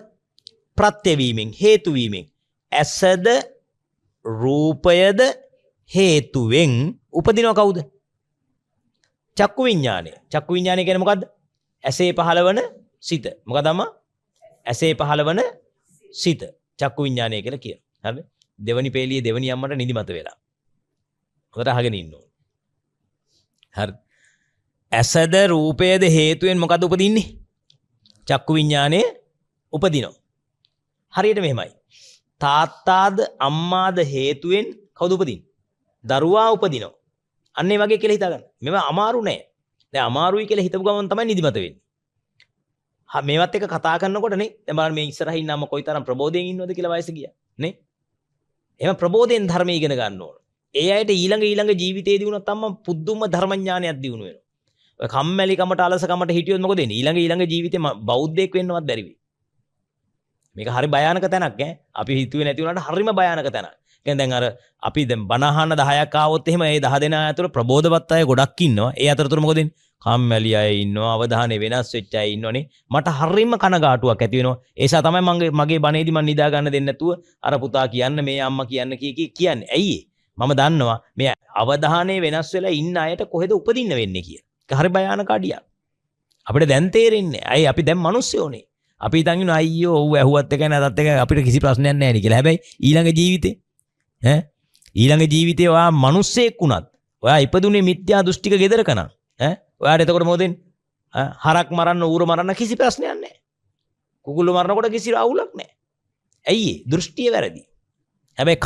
Speaker 1: ප්‍රත්‍ය වීමෙන්, හේතු වීමෙන්. ඇසද රූපයද හේතුවෙන් උපදිනව කවුද? චක්කු විඥානය. චක්කු විඥානය කියන්නේ මොකද්ද? ඇසේ පහළවන සිත. මොකද අම්මා? ඇසේ පහළවන සිත. චක්කු විඥානය කියලා කියනවා. හරිද? දෙවනි පේලියේ දෙවනි අම්මට නිදිමත වෙලා. හොඳට අහගෙන ඉන්න ඕනේ. හරි. ඇසද රූපයද හේතුවෙන් මොකද්ද උපදින්නේ? චක්කු විඥානය උපදිනවා. හරියට මෙහෙමයි. තාත්තාද අම්මාද හේතුවෙන් කවුද උපදින්නේ? දරුවා උපදිනවා. අන්න ඒ වගේ කියලා හිතා ගන්න. මේවා අමාරු නෑ. දැන් අමාරුයි කියලා හිතපු ගමන් තමයි නිදිමත වෙන්නේ. මේවත් එක කතා කරනකොට නේ දැන් බලන්න මේ ඉස්සරහින් ඉන්න අම්ම කොයිතරම් ප්‍රබෝධයෙන් ඉන්නවද කියලා වයස ගියා නේ. එහෙම ප්‍රබෝධයෙන් ධර්මය ඉගෙන ගන්න ඕන. ඒ අයට ඊළඟ ජීවිතේදී වුණත් අම්ම පුදුම ධර්මඥානයක් දිනු වෙනවා. ඔය කම්මැලි කමට අලස කමට හිටියොත් මොකද වෙන්නේ? ඊළඟ ජීවිතේ බෞද්ධයෙක් වෙන්නවත් බැරි වෙයි. මේක හරි භයානක තැනක් ඈ. අපි හිතුවේ නැති වුණාට හරිම භයානක තැනක්. දැන් අර අපි දැන් බණ අහන්න 10ක් ආවොත් එහෙම ඒ 10 දෙනා ඇතුළ ප්‍රබෝධවත් අය ගොඩක් ඉන්නවා. ඒ අතරතුර මොකද වෙන්නේ? කම්මැලි අය ඉන්නවා, අවධානය වෙනස් වෙච්ච අය ඉන්නවනේ. මට හරිම කනගාටුවක් ඇති වෙනවා. ඒ නිසා තමයි මගේ බණේදී මම නිදා ගන්න දෙන්නේ නැතුව අර පුතා කියන්න මේ අම්මා කියන්න කියන්නේ. ඇයි මම දන්නවා මේ අවධානය වෙනස් වෙලා ඉන්න අයට කොහෙද උපදින්න වෙන්නේ කියලා. ඒක හරි භයානක අඩියක්. අපිට දැන් තේරෙන්නේ. ඇයි අපි දැන් මිනිස්සුෝනේ. අපි හිතන් ඉන්නවා අයියෝ ඔව් ඇහුවත් එකයි නැතත් එකයි අපිට කිසි ප්‍රශ්නයක් නැහැ නේ කියලා. හැබැයි ඊළඟ ජීවිතේ ඊළඟ ජීවිතේ ඔයා මිනිස්සෙක් වුණත් ඔයා ඉපදුනේ මිත්‍යා දෘෂ්ටික ගෙදරක නම් ඔයාට එතකොට මොකද වෙන්නේ? හරක් මරන්න ඌර මරන්න කිසි ප්‍රශ්නයක් නැහැ. කුකුළු මරනකොට කිසි අවුලක් නැහැ. ඇයි දෘෂ්ටිය වැරදි. හැබැයි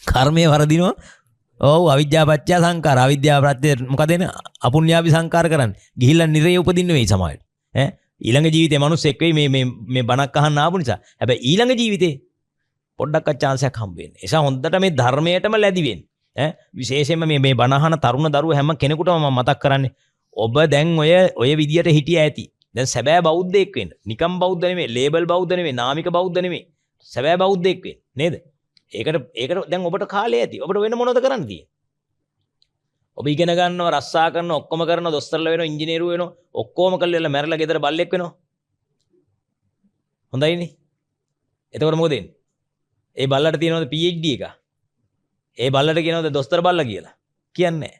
Speaker 1: කර්මය වරදිනවා. ඔව් අවිද්‍යාව පත්‍ය සංකාර. අවිද්‍යාව ප්‍රත්‍ය මොකද එන්නේ? අපුඤ්ඤාවි සංකාර කරන්නේ. ගිහිල්ලා නිරේ උපදින්න වෙයි සමාජයට. ඊළඟ ජීවිතේ මිනිස්සෙක් වෙයි මේ බණක් අහන්න ආපු නිසා. හැබැයි ඊළඟ ජීවිතේ පොඩ්ඩක් chance එකක් හම්බ වෙන්නේ. ඒ නිසා හොඳට මේ ධර්මයටම ලැබි වෙන්න. විශේෂයෙන්ම මේ බණ අහන තරුණ දරුවෝ හැම කෙනෙකුටම මම මතක් කරන්නේ ඔබ දැන් ඔය විදියට හිටිය ඇති. දැන් සැබෑ බෞද්ධයෙක් වෙන්න. නිකම් බෞද්ධ නෙමෙයි, ලේබල් බෞද්ධ නෙමෙයි, නාමික බෞද්ධ නෙමෙයි. සැබෑ බෞද්ධයෙක් වෙන්න. නේද? ඒකට දැන් ඔබට කාලය ඇති. ඔබට වෙන මොනවද කරන්න තියෙන්නේ? ඔබ ඉගෙන ගන්නවා, රස්සා කරනවා, ඔක්කොම කරනවා, දොස්තරලා වෙනවා, ඉංජිනේරු වෙනවා, ඔක්කොම කරලා මැරලා ගෙදර බල්ලෙක් වෙනවා. හොඳයිනේ. එතකොට මොකද වෙන්නේ? ඒ බල්ලට තියෙනවද PhD එක? ඒ බල්ලට කියනවද දොස්තර බල්ලා කියලා? කියන්නේ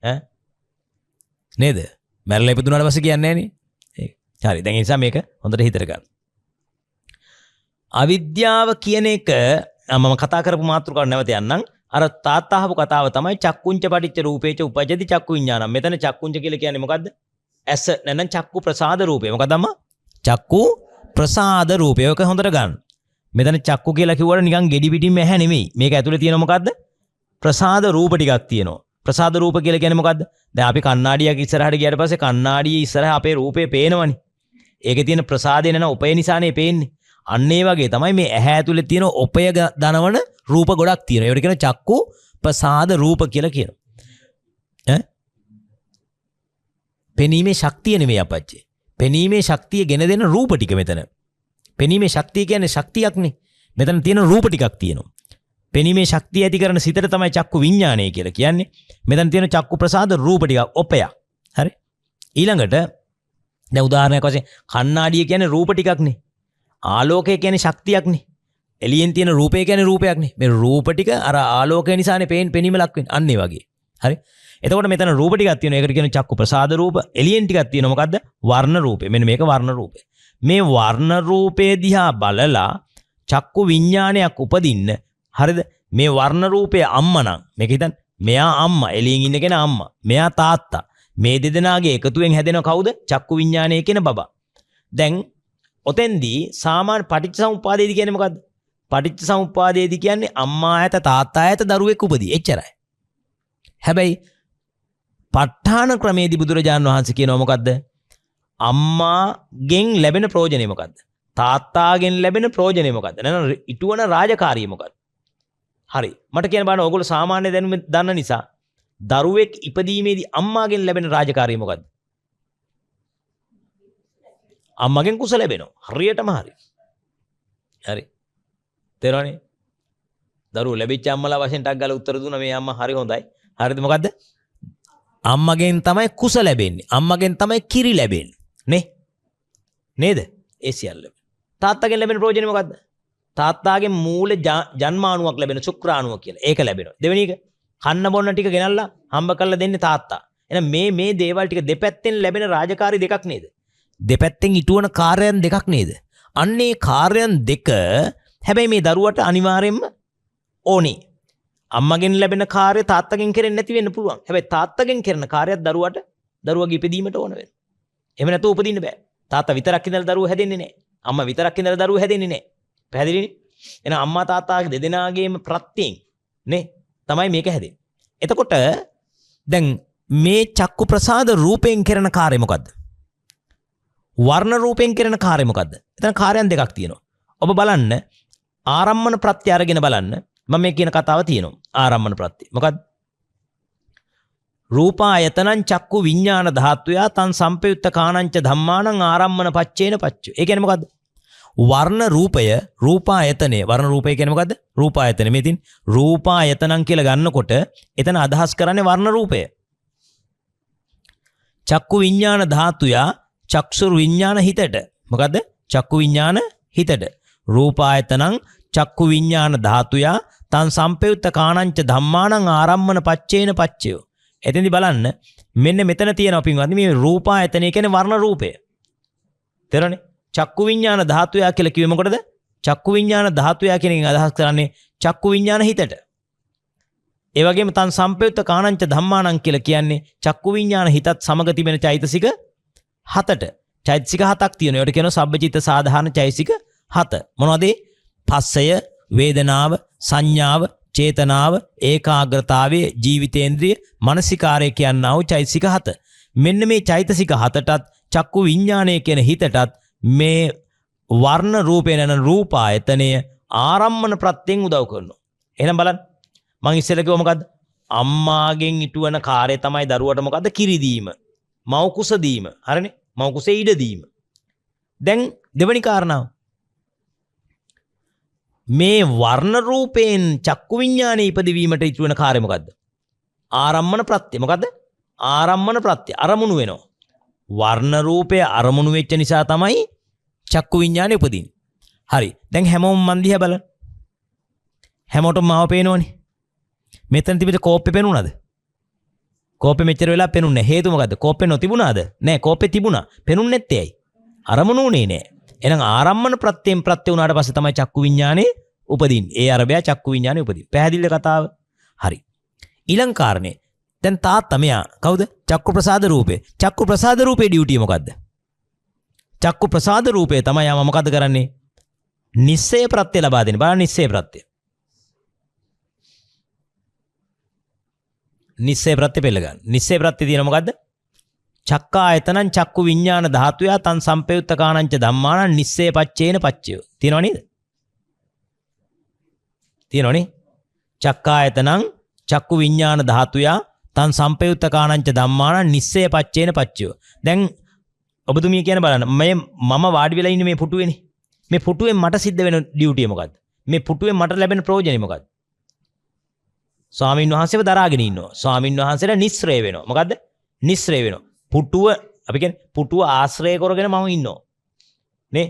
Speaker 1: නැහැ. නේද? මැරලා ඉපදුනාට පස්සේ කියන්නේ නැහැ නේ. හරි. දැන් ඒ නිසා මේක හොඳට හිතට ගන්න. අවිද්‍යාව කියන එක මම කතා කරපු මාතෘකාව නැවත යන්නම්. අර තාත්තා අහපු කතාව තමයි චක්කුංච පටිච්ච රූපේච උපජ්ජති චක්කු විඥානං. මෙතන චක්කුංච කියලා කියන්නේ මොකද්ද? ඇස නැත්නම් චක්කු ප්‍රසාද රූපේ. මොකද අම්මා? චක්කු ප්‍රසාද රූපේ. ඔක හොඳට ගන්න. මෙතන චක්කු කියලා කිව්වට නිකන් ගෙඩි පිටින්ම ඇහැ නෙමෙයි. මේක ඇතුලේ තියෙන මොකද්ද? ප්‍රසාද රූප ටිකක් තියෙනවා. ප්‍රසාද රූප කියලා කියන්නේ මොකද්ද? දැන් අපි කණ්ණාඩියක් ඉස්සරහට ගියාට පස්සේ කණ්ණාඩියේ ඉස්සරහ අපේ රූපේ පේනවනේ. ඒකේ තියෙන ප්‍රසාදේ නන උපය නිසානේ පේන්නේ. අන්න ඒ වගේ තමයි මේ ඇහැ ඇතුලේ තියෙන උපය දනවන රූප ගොඩක් තියෙනවා. ඒකට කියන චක්කු ප්‍රසාද රූප කියලා කියනවා. පෙනීමේ ශක්තිය නෙමෙයි අපච්චි. පෙනීමේ ශක්තිය ගෙන දෙන රූප ටික මෙතන. පෙනීමේ ශක්තිය කියන්නේ ශක්තියක්නේ. මෙතන තියෙන රූප ටිකක් තියෙනවා. පෙනීමේ ශක්තිය ඇති කරන සිතට තමයි චක්කු විඥානය කියලා කියන්නේ. මෙතන තියෙන චක්කු ප්‍රසාද රූප ටිකක් ඔපයක්. හරි. ඊළඟට දැන් උදාහරණයක් වශයෙන් කණ්ණාඩිය කියන්නේ රූප ටිකක්නේ. ආලෝකය කියන්නේ ශක්තියක්නේ. එළියෙන් තියෙන රූපය කියන්නේ රූපයක්නේ. මේ රූප ටික අර ආලෝකය නිසානේ පෙනීම ලක් වෙන්නේ. අන්න ඒ වගේ. හරි. එතකොට මෙතන රූප ටිකක් තියෙනවා. ඒකට කියන චක්කු ප්‍රසාද රූප. එළියෙන් ටිකක් තියෙනවා. මොකද්ද? වර්ණ රූපේ. මෙන්න මේක වර්ණ රූපේ. මේ වර්ණ රූපේ දිහා බලලා චක්කු විඥානයක් උපදින්න. හරිද? මේ වර්ණ රූපේ අම්මා නම් මේක හිතන්න. මෙයා අම්මා. එළියෙන් ඉන්න කෙනා අම්මා. මෙයා තාත්තා. මේ දෙදෙනාගේ එකතුවෙන් හැදෙන කවුද? චක්කු විඥානය කියන බබා. දැන් ඔතෙන්දී සාමාන්‍ය පටිච්චසමුප්පාදයේදී කියන්නේ මොකද්ද? පටිච්චසමුප්පාදයේදී කියන්නේ අම්මා ඈත තාත්තා ඈත දරුවෙක් උපදී. එච්චරයි. හැබැයි ප ဋ ාණ ක්‍රමයේදී බුදුරජාණන් වහන්සේ කියනවා මොකද්ද? අම්මාගෙන් ලැබෙන ප්‍රයෝජනේ මොකද්ද? තාත්තාගෙන් ලැබෙන ප්‍රයෝජනේ මොකද්ද? නැත්නම් ඉටුවන රාජකාරිය මොකද්ද? හරි. මට කියන්න බලන්න ඕගොල්ලෝ සාමාන්‍ය දැනුම දන්න නිසා දරුවෙක් ඉපදීමේදී අම්මාගෙන් ලැබෙන රාජකාරිය මොකද්ද? අම්මගෙන් කුස ලැබෙනවා. හරියටම හරි. හරි. තේරෙනවනේ? දරුවෝ ලැබිච්ච අම්මලා වශයෙන් ටක් ගාලා උත්තර දුන්නා මේ අම්මා හරි හොඳයි. හරිද මොකද්ද? අම්මගෙන් තමයි කුස ලැබෙන්නේ. අම්මගෙන් තමයි කිරි ලැබෙන්නේ. නේ? නේද? ඒ සියල්ල. තාත්තගෙන් ලැබෙන ප්‍රයෝජනේ මොකද්ද? තාත්තාගේ මූල ජන්මාණුවක් ලැබෙන ශුක්‍රාණුව කියලා. ඒක ලැබෙනවා. දෙවෙනි එක කන්න බොන්න ටික ගෙනල්ලා හම්බ කරලා දෙන්නේ තාත්තා. එහෙනම් මේ දේවල් ටික දෙපැත්තෙන් ලැබෙන රාජකාරී දෙකක් නේද? දෙපැත්තෙන් ඉටුවන කාර්යයන් දෙකක් නේද? අන්නේ කාර්යයන් දෙක හැබැයි මේ දරුවට අනිවාර්යෙන්ම ඕනේ. අම්මගෙන් ලැබෙන කාර්ය තාත්තගෙන් කරෙන්නේ නැති වෙන්න පුළුවන්. හැබැයි තාත්තගෙන් කරන කාර්යයක් දරුවගේ ඉපදීමට ඕන වෙනවා. එහෙම නැතුව උපදින්න බෑ. තාත්තා විතරක් ඉඳලා දරුවෝ හැදෙන්නේ නැහැ. අම්මා විතරක් ඉඳලා දරුවෝ හැදෙන්නේ නැහැ. පැහැදිලිනේ? එහෙනම් අම්මා තාත්තාගේ දෙදෙනාගේම ප්‍රත්‍යයෙන් නේ තමයි මේක හැදෙන්නේ. එතකොට දැන් මේ චක්කු ප්‍රසාද රූපයෙන් කරන කාර්යය මොකද්ද? වර්ණ රූපයෙන් කරන කාර්යය මොකද්ද? එතන කාර්යයන් දෙකක් තියෙනවා. ඔබ බලන්න ආරම්මන ප්‍රත්‍ය අරගෙන බලන්න. මම මේ කියන කතාව තියෙනවා. ආරම්මන ප්‍රත්‍ය. මොකද්ද? රූපායතනං චක්කු විඥාන ධාතුයා තං සම්පයුත්ත කාණංච ධම්මානං ආරම්මන පච්චේන පච්චය. ඒ කියන්නේ මොකද්ද? වර්ණ රූපය රූපායතනේ වර්ණ රූපය කියන්නේ මොකද්ද? රූපායතනේ. මේ තින් රූපායතනං කියලා ගන්නකොට එතන අදහස් කරන්නේ වර්ණ රූපය. චක්කු විඥාන ධාතුයා චක්ෂුර් විඥාන හිතට. මොකද්ද? චක්කු විඥාන හිතට. රූපායතනං චක්කු විඥාන ධාතුයා තං සම්පයුත්ත කාණංච ධම්මානං ආරම්මන පච්චේන පච්චයෝ. එතෙන්දි බලන්න මෙන්න මෙතන තියෙනවා පින්වත්නි මේ රූපායතනය කියන්නේ වර්ණ රූපය. තේරෙන්නේ? චක්කු විඥාන ධාතුයා කියලා කිව්වේ මොකටද? චක්කු විඥාන ධාතුයා කියන එකෙන් අදහස් කරන්නේ චක්කු විඥාන හිතට. ඒ වගේම තන් සම්පයුත්ත කාණංච ධම්මානං කියලා කියන්නේ චක්කු විඥාන හිතත් සමග තිබෙන චෛතසික 7ට. චෛතසික 7ක් තියෙනවා. ඒකට කියනවා සබ්බචිත්ත සාධාරණ චෛතසික 7. මොනවද? පස්සය, වේදනාව, සංඥාව, චේතනාව, ඒකාග්‍රතාවය, ජීවිතේන්ද්‍රිය, මානසිකාරය කියනා වූ චෛතසික 7. මෙන්න මේ චෛතසික 7ටත් චක්කු විඥානය කියන හිතටත් මේ වර්ණ රූපේ නැන රූපායතනය ආරම්මන ප්‍රත්‍යයෙන් උදව් කරනවා. එහෙනම් බලන්න. මං ඉස්සෙල්ලා කිව්වා මොකද්ද? අම්මාගෙන් ඉටුවන කාර්යය තමයි දරුවට මොකද්ද? කිරි දීම. මව් කුස දීම. හරිනේ? මව් කුසේ ඉඩ දීම. දැන් දෙවෙනි කාරණාව. මේ වර්ණ රූපයෙන් චක්කු විඥානයේ ඉපදවීමට ඉටුවන කාර්යය මොකද්ද? ආරම්මන ප්‍රත්‍ය. මොකද්ද? ආරම්මන ප්‍රත්‍ය. අරමුණු වෙනවා. වර්ණ රූපය අරමුණු වෙච්ච නිසා තමයි චක්කු විඥානය උපදින්නේ. හරි. දැන් හැමෝම මන් දිහා බලන්න. හැමෝටම මාව පේනවනේ. මෙතන තිබිට කෝප්පේ පෙනුණාද? කෝප්පේ මෙච්චර වෙලා පෙනුන්නේ නැහැ. හේතුව මොකද්ද? කෝප්පේ නොතිබුණාද? නැහැ. කෝප්පේ තිබුණා. පෙනුන්නේ නැත්තේ ඇයි? අරමුණු උනේ නැහැ. එහෙනම් ආරම්මන ප්‍රත්‍යයෙන් ප්‍රත්‍ය වුණාට පස්සේ තමයි චක්කු විඥානේ උපදින්නේ. ඒ අරබය චක්කු විඥානේ උපදින්නේ. පැහැදිලිද කතාව? හරි. ඊළඟ කාරණේ. දැන් තාත්තා මෙයා කවුද? චක්කු ප්‍රසාද රූපේ. චක්කු ප්‍රසාද රූපේ ඩියුටිය මොකද්ද? චක්කු ප්‍රසාද රූපේ තමයි යාම මොකද්ද කරන්නේ? නිස්සය ප්‍රත්‍ය ලබා දෙන්නේ. බලන්න නිස්සය ප්‍රත්‍ය. නිස්සය ප්‍රත්‍ය පෙළ ගන්න. නිස්සය ප්‍රත්‍ය තියෙන මොකද්ද? චක්කායතනං චක්කු විඥාන ධාතුයා තං සම්පයුත්ත කාණංච ධම්මානං නිස්සය පච්චේන පච්චයෝ. තියෙනව නේද? තියෙනවනේ. චක්කායතනං චක්කු විඥාන ධාතුයා තං සම්පයුත්ත කාණංච ධම්මානං නිස්සය පච්චේන පච්චයෝ. දැන් ඔබතුමිය කියන බලන්න මම වාඩි වෙලා ඉන්නේ මේ පුටුවේනේ. මේ පුටුවෙන් මට සිද්ධ වෙන ඩියුටිය මොකද්ද? මේ පුටුවෙන් මට ලැබෙන ප්‍රයෝජනෙ මොකද්ද? ස්වාමින් වහන්සේව දරාගෙන ඉන්නවා. ස්වාමින් වහන්සේලා නිස්සරය වෙනවා. මොකද්ද? නිස්සරය වෙනවා. පුටුව අපි කියන්නේ පුටුව ආශ්‍රය කරගෙන මම ඉන්නවා. නේ?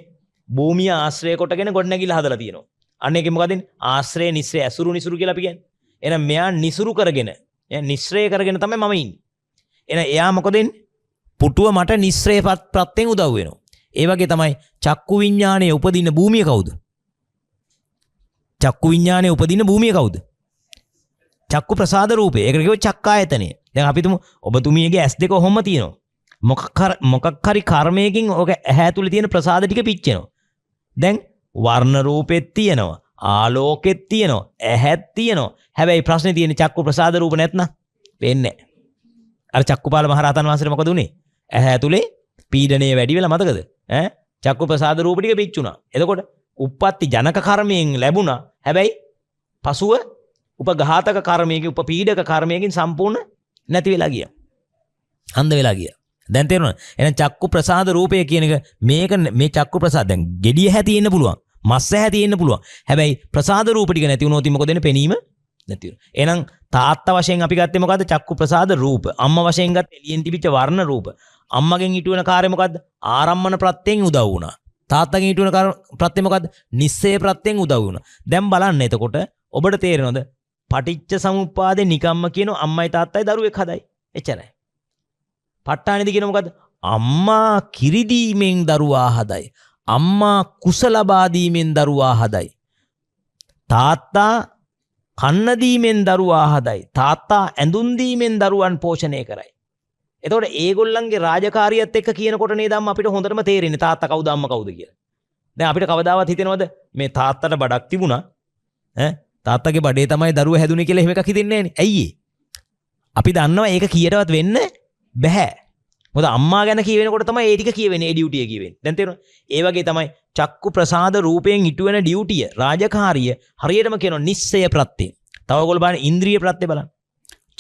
Speaker 1: භූමිය ආශ්‍රය කොටගෙන ගොඩනැගිල්ල හදලා තියෙනවා. අන්න ඒකේ මොකද? ආශ්‍රය නිස්සරය ඇසුරු නිසුරු කියලා අපි කියන්නේ. එහෙනම් මෙයා නිසුරු කරගෙන නිස්සරය කරගෙන තමයි මම ඉන්නේ. එහෙනම් එයා මොකද වෙන්නේ? පුටුව මට නිස්සරය ප්‍රත්‍යයෙන් උදව් වෙනවා. ඒ වගේ තමයි චක්කු විඥානයේ උපදින භූමිය කවුද? චක්කු විඥානයේ උපදින භූමිය කවුද? චක්කු ප්‍රසාද රූපේ. ඒකට කියව චක්කායතනය. දැන් අපි තුමු ඔබතුමියගේ S2 කොහොම තියෙනවා. මොකක් හරි කර්මයකින් ඔක ඇහැ ඇතුලේ තියෙන ප්‍රසාද ටික පිච්චෙනවා. දැන් වර්ණ රූපෙත් තියෙනවා. ආලෝකෙත් තියෙනවා. ඇහත් තියෙනවා. හැබැයි ප්‍රශ්නේ තියෙන්නේ චක්කු ප්‍රසාද රූප නැත්නම් වෙන්නේ නැහැ. අර චක්කුපාල මහරහතන් වහන්සේට මොකද උනේ? ඇහැ ඇතුලේ පීඩණය වැඩි වෙලා මතකද? චක්කු ප්‍රසාද රූප ටික පිච්චුණා. එතකොට උප්පත්ති ජනක කර්මයෙන් ලැබුණා. හැබැයි පසුව උපඝාතක කර්මයකින් උපපීඩක කර්මයකින් සම්පූර්ණ නැති වෙලා ගියා. අන්ධ වෙලා ගියා. දැන් තේරුණා? එහෙනම් චක්කු ප්‍රසාද රූපය කියන එක මේක මේ චක්කු ප්‍රසාද දැන් gediya හැටි ඉන්න පුළුවන්. මස්ස හැටි ඉන්න පුළුවන්. හැබැයි ප්‍රසාද රූප ටික නැති වුණොත් මොකද වෙන්නේ? පෙනීම නැති වෙනවා. එහෙනම් තාත්තා වශයෙන් අපි ගත්තේ මොකද්ද? චක්කු ප්‍රසාද රූප. අම්මා වශයෙන් ගත්තේ එළියෙන් තිබිච්ච වර්ණ රූප. අම්මගෙන් ඉටුවන කාර්යය මොකද්ද? ආරම්මන ප්‍රත්‍යයෙන් උදව් වුණා. තාත්තගෙන් ඊට වෙන ප්‍රත්‍ය මොකද්ද? නිස්සය ප්‍රත්‍යයෙන් උදව් වුණා. දැන් බලන්න එතකොට ඔබට තේරෙනවද? පටිච්ච සමුප්පාදේ නිකම්ම කියන අම්මයි තාත්තයි දරුවෙක් හදයි. එච්චරයි. ප ဋ ාණේදී කියන මොකද්ද? අම්මා කිරිදීමෙන් දරුවා හදයි. අම්මා කුස ලබා දීමෙන් දරුවා හදයි. තාත්තා කන්න දීමෙන් දරුවා හදයි. තාත්තා ඇඳුම් දීමෙන් දරුවන් පෝෂණය කරයි. එතකොට ඒගොල්ලන්ගේ රාජකාරියත් එක්ක කියනකොට නේද අපිට හොඳටම තේරෙන්නේ තාත්තා කවුද අම්මා කවුද කියලා. දැන් අපිට කවදාවත් හිතෙනවද මේ තාත්තට බඩක් තිබුණා තාත්තගේ බඩේ තමයි දරුවා හැදුනේ කියලා එහෙම එකක් හිතෙන්නේ නැහැ නේ. ඇයි ඒ? අපි දන්නවා ඒක කීයටවත් වෙන්න බෑ. මොකද අම්මා ගැන කියවෙනකොට තමයි ඒ ටික කියවෙන්නේ, ඒ ඩියුටිය කියවෙන්නේ. දැන් තේරෙනවද? ඒ වගේ තමයි චක්කු ප්‍රසාද රූපයෙන් ඉටු වෙන ඩියුටිය, රාජකාරිය හරියටම කියනවා නිස්සය ප්‍රත්‍ය. තව ඔයගොල්ලෝ බලන්න ඉන්ද්‍රිය ප්‍රත්‍ය බලන්න.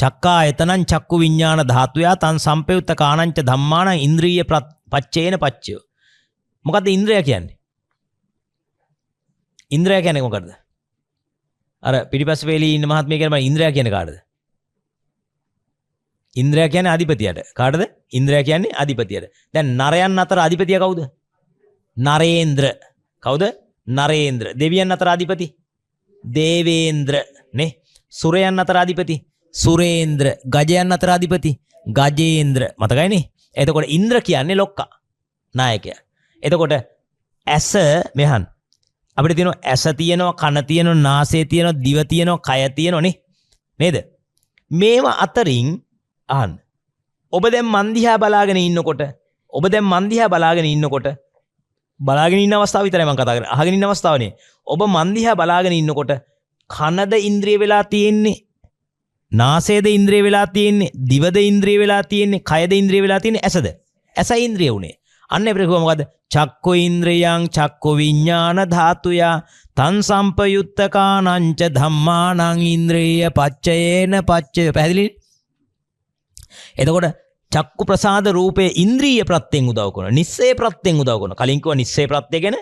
Speaker 1: චක්කායතනං චක්කු විඥාන ධාතුයා තං සම්පයුත්ත කාණංච ධම්මාණං ඉන්ද්‍රිය පච්චේන පච්චයෝ. මොකද්ද ඉන්ද්‍රිය කියන්නේ? ඉන්ද්‍රිය කියන්නේ මොකද්ද? අර පිටිපස්ස වේලී ඉන්න මහත්මිය කියන ඉන්ද්‍රිය කියන්නේ කාටද? ඉන්ද්‍රිය කියන්නේ අධිපතියට. කාටද? ඉන්ද්‍රිය කියන්නේ අධිපතියට. දැන් නරයන් අතර අධිපතිය කවුද? නරේන්ද්‍ර. කවුද? නරේන්ද්‍ර. දෙවියන් අතර අධිපති? දේවේන්ද්‍ර නේ. සුරයන් අතර අධිපති? සුරේන්ද්‍ර. ගජයන් අතර අධිපති? ගජේන්ද්‍ර. මතකයිනේ? එතකොට ඉන්ද්‍ර කියන්නේ ලොක්කා. නායකයා. එතකොට ඇස මෙහන් අපිට තියෙනවා ඇස තියෙනවා, කන තියෙනවා, නාසය තියෙනවා, දිව තියෙනවා, කය තියෙනවා නේ. නේද? මේව අතරින් අහන්න. ඔබ දැන් මන් දිහා බලාගෙන ඉන්නකොට බලාගෙන ඉන්න අවස්ථාව විතරයි මම කතා කරන්නේ. අහගෙන ඉන්න අවස්ථාව නේ. ඔබ මන් දිහා බලාගෙන ඉන්නකොට කනද ඉන්ද්‍රිය වෙලා තියෙන්නේ, නාසයද ඉන්ද්‍රිය වෙලා තියෙන්නේ, දිවද ඉන්ද්‍රිය වෙලා තියෙන්නේ, කයද ඉන්ද්‍රිය වෙලා තියෙන්නේ, ඇසද? ඇසයි ඉන්ද්‍රිය උනේ. අන්න ඒ ප්‍රකෝම මොකද්ද? චක්කු ඉන්ද්‍රියං චක්කු විඥාන ධාතුයා තං සම්පයුත්තකානංච ධම්මානං ඉන්ද්‍රිය පච්චයේන පච්චය. පැහැදිලි? එතකොට චක්කු ප්‍රසාද රූපේ ඉන්ද්‍රිය ප්‍රත්‍යයෙන් උදව් කරනවා. නිස්සය ප්‍රත්‍යයෙන් උදව් කරනවා. කලින් කිව්වා නිස්සය ප්‍රත්‍ය ගැන.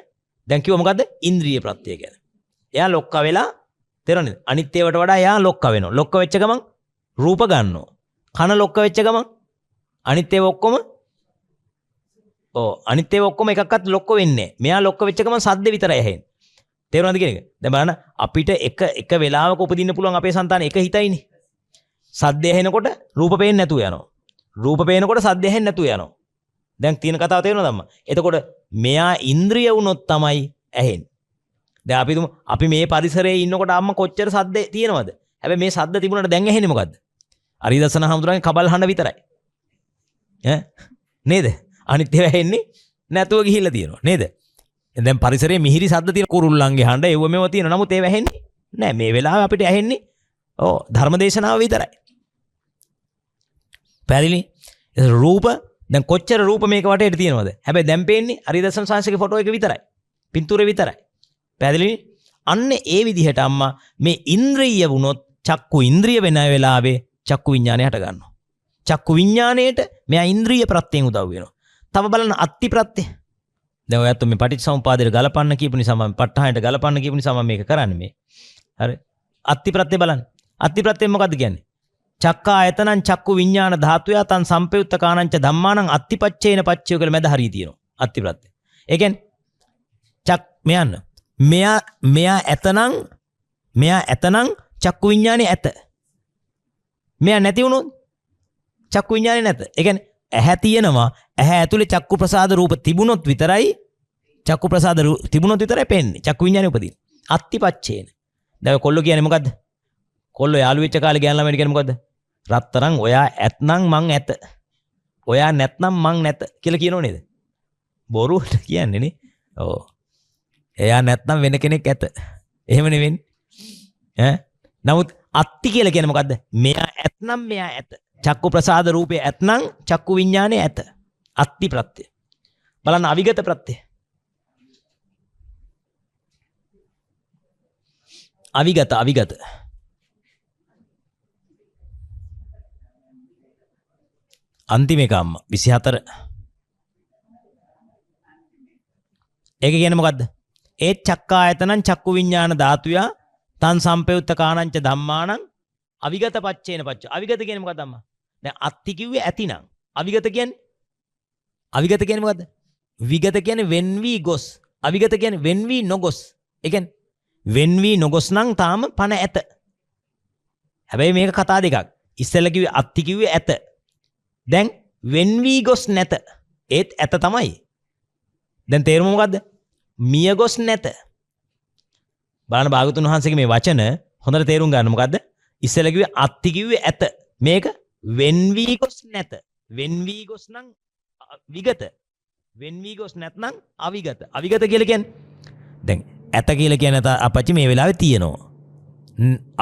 Speaker 1: දැන් කිව්වා මොකද්ද? ඉන්ද්‍රිය ප්‍රත්‍ය ගැන. එයා ලොක්ක වෙලා තේරෙනවද? අනිත් ඒවාට වඩා එයා ලොක්ක වෙනවා. ලොක්ක වෙච්ච ගමන් රූප ගන්නවා. කන ලොක්ක වෙච්ච ගමන් අනිත් ඒවා ඔක්කොම අනිත් ඒවා ඔක්කොම එකක්වත් ලොක්ක වෙන්නේ නැහැ. මෙයා ලොක්ක වෙච්ච ගමන් සද්ද විතරයි ඇහෙන්නේ. තේරුණාද කියන එක? දැන් බලන්න අපිට එක වෙලාවක උපදින්න පුළුවන් අපේ సంతාන එක හිතයිනේ. සද්ද ඇහෙනකොට රූප පේන්නේ නැතුව යනවා. රූප පේනකොට සද්ද ඇහෙන්නේ නැතුව යනවා. දැන් තියෙන කතාව තේරෙනවද අම්මා? එතකොට මෙයා ඉන්ද්‍රිය වුණොත් තමයි ඇහෙන්නේ. දැන් අපි මේ පරිසරයේ ඉන්නකොට අම්මා කොච්චර සද්ද තියෙනවද? හැබැයි මේ සද්ද තිබුණාට දැන් ඇහෙන්නේ මොකද්ද? අරිදසන හඳුරන්නේ කබල් හඬ විතරයි. නේද? අනිත් ඒවා ඇහෙන්නේ නැතුව ගිහිල්ලා තියෙනවා. නේද? දැන් පරිසරයේ මිහිරි සද්ද තියෙන කුරුල්ලන්ගේ හඬ ඒව මේව තියෙනවා. නමුත් ඒවා ඇහෙන්නේ නැහැ. මේ වෙලාවේ අපිට ඇහෙන්නේ ධර්මදේශනාව විතරයි. පැහැදිලි? රූප දැන් කොච්චර රූප මේක වටේට තියෙනවද? හැබැයි දැන් පේන්නේ හරිදර්ශන සංස්කෘතික ෆොටෝ එක විතරයි. පින්තූරේ විතරයි. පැහැදිලි? අන්න ඒ විදිහට අම්මා මේ ඉන්ද්‍රිය වුණොත් චක්කු ඉන්ද්‍රිය වෙන වෙලාවේ චක්කු විඥානය හට ගන්නවා. චක්කු විඥාණයට මෙයා ඉන්ද්‍රිය ප්‍රත්‍යයෙන් උදව් වෙනවා. තව බලන්න අත්ති ප්‍රත්‍ය. දැන් ඔයත් මේ පටිච්චසමුපාදයට ගලපන්න කියපු නිසා මම ප ဋ ාණයට ගලපන්න කියපු නිසා මම මේක කරන්නේ මේ. හරි. අත්ති ප්‍රත්‍ය බලන්න. අත්ති ප්‍රත්‍යෙන් මොකද්ද කියන්නේ? චක්කායතනං චක්කු විඥාන ධාතුයා තං සම්පයුත්ත කාණංච ධම්මානං අත්තිපච්චේන පච්චය කියලා මැද හරිය තියෙනවා. අත්ති ප්‍රත්‍ය. ඒ කියන්නේ මෙයා ඇතනම් චක්කු විඥානේ ඇත. මෙයා නැති වුණොත් චක්කු විඥානේ නැත. ඒ කියන්නේ ඇහැ තියෙනවා. ඇහැ ඇතුලේ චක්කු ප්‍රසාද රූප තිබුණොත් විතරයි පේන්නේ. චක්කු විඥානේ උපදින. අත්තිපච්චේන. දැන් කොල්ලෝ කියන්නේ මොකද්ද? කොල්ලෝ යාළු වෙච්ච කාලේ ගෑනු ළමයිට කියන්නේ මොකද්ද? රත්තරන් ඔයා ඇත්නම් මං ඇත. ඔයා නැත්නම් මං නැත කියලා කියනෝ නේද? බොරුවට කියන්නේ නේ. ඔව්. එයා නැත්නම් වෙන කෙනෙක් ඇත. එහෙම නෙවෙන්නේ. නමුත් අත්ති කියලා කියන්නේ මොකද්ද? මෙයා ඇත්නම් මෙයා ඇත. චක්කු ප්‍රසාද රූපේ ඇත්නම් චක්කු විඥානේ ඇත. අත්ති ප්‍රත්‍ය. බලන්න අවිගත ප්‍රත්‍ය. අවිගත. අන්තිම එක අම්මා 24. ඒක කියන්නේ මොකද්ද? ඒ චක්කායතනං චක්කු විඥාන ධාතුයා තං සම්පයුත්ත කාණංච ධම්මානං අවිගත පච්චේන පච්ච. අවිගත කියන්නේ මොකද්ද අම්මා? දැන් අත්ති කිව්වේ ඇතිනම්. අවිගත කියන්නේ මොකද්ද? විගත කියන්නේ වෙන් වී ගොස්. අවිගත කියන්නේ වෙන් වී නොගොස්. ඒ කියන්නේ වෙන් වී නොගොස් නම් තාම පණ ඇත. හැබැයි මේක කතා දෙකක්. ඉස්සෙල්ලා කිව්වේ අත්ති කිව්වේ ඇත. දැන් වෙන් වී ගොස් නැත. ඒත් ඇත තමයි. දැන් තේරුම මොකද්ද? මිය ගොස් නැත. බලන්න භාගතුන් වහන්සේගේ මේ වචන හොඳට තේරුම් ගන්න. මොකද්ද? ඉස්සෙල්ලා කිව්වේ අත්ති කිව්වේ ඇත. මේක වෙන් වී ගොස් නැත. වෙන් වී ගොස් නම් විගත. වෙන් වී ගොස් නැත්නම් අවිගත. අවිගත කියලා කියන්නේ දැන් ඇත කියලා කියන අපච්චි මේ වෙලාවේ තියෙනවා.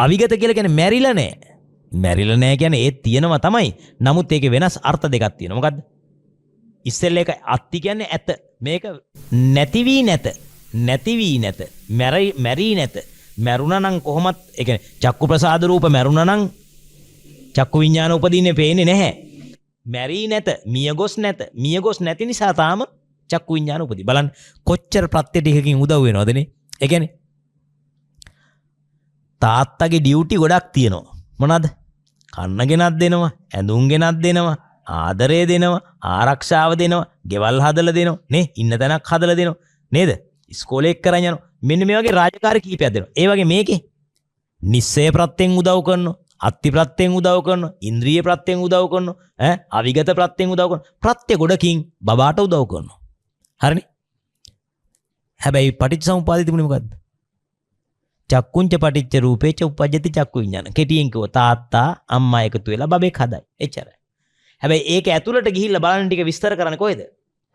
Speaker 1: අවිගත කියලා කියන්නේ මැරිලා නැහැ. මැරිලා නැහැ කියන්නේ ඒ තියෙනවා තමයි. නමුත් ඒකේ වෙනස් අර්ථ දෙකක් තියෙනවා. මොකද්ද? ඉස්සෙල්ලා එක අත්ති කියන්නේ ඇත. මේක නැති වී නැත. නැති වී නැත. මැරී නැත. මැරුණා නම් කොහොමත් ඒ කියන්නේ චක්කු ප්‍රසාද රූප මැරුණා නම් චක්කු විඥාන උපදින්නේ පේන්නේ නැහැ. මැරී නැත. මිය ගොස් නැත. මිය ගොස් නැති නිසා තාම චක්කු විඥාන උපදී. බලන්න කොච්චර ප්‍රත්‍ය ටිකකින් උදව් වෙනවද නේ? ඒ කියන්නේ තාත්තගේ ඩියුටි ගොඩක් තියෙනවා. මොනවාද? කන්න ගෙනත් දෙනවා, ඇඳුම් ගෙනත් දෙනවා, ආදරය දෙනවා, ආරක්ෂාව දෙනවා, ගෙවල් හදලා දෙනවා, නේ? ඉන්න තැනක් හදලා දෙනවා. නේද? ඉස්කෝලේ එක්ක කරන් යනවා. මෙන්න මේ වගේ රාජකාරී කීපයක් දෙනවා. ඒ වගේ මේකේ නිස්සය ප්‍රත්‍යෙන් උදව් කරනවා, අත්ති ප්‍රත්‍යෙන් උදව් කරනවා, ඉන්ද්‍රිය ප්‍රත්‍යෙන් උදව් කරනවා, අවිගත ප්‍රත්‍යෙන් උදව් කරනවා. ප්‍රත්‍ය ගොඩකින් බබාට උදව් කරනවා. හරිනේ? හැබැයි පටිච්චසමුප්පාදේ තිබුණේ මොකද්ද? චක්කුංච පටිච්ච රූපේච උපජ්ජති චක්කු විඥාන. කෙටියෙන් කිව්ව තාත්තා අම්මා එකතු වෙලා බබෙක් හදයි. එච්චරයි. හැබැයි ඒක ඇතුළට ගිහිල්ලා බලන ටික විස්තර කරන්නේ කොහෙද?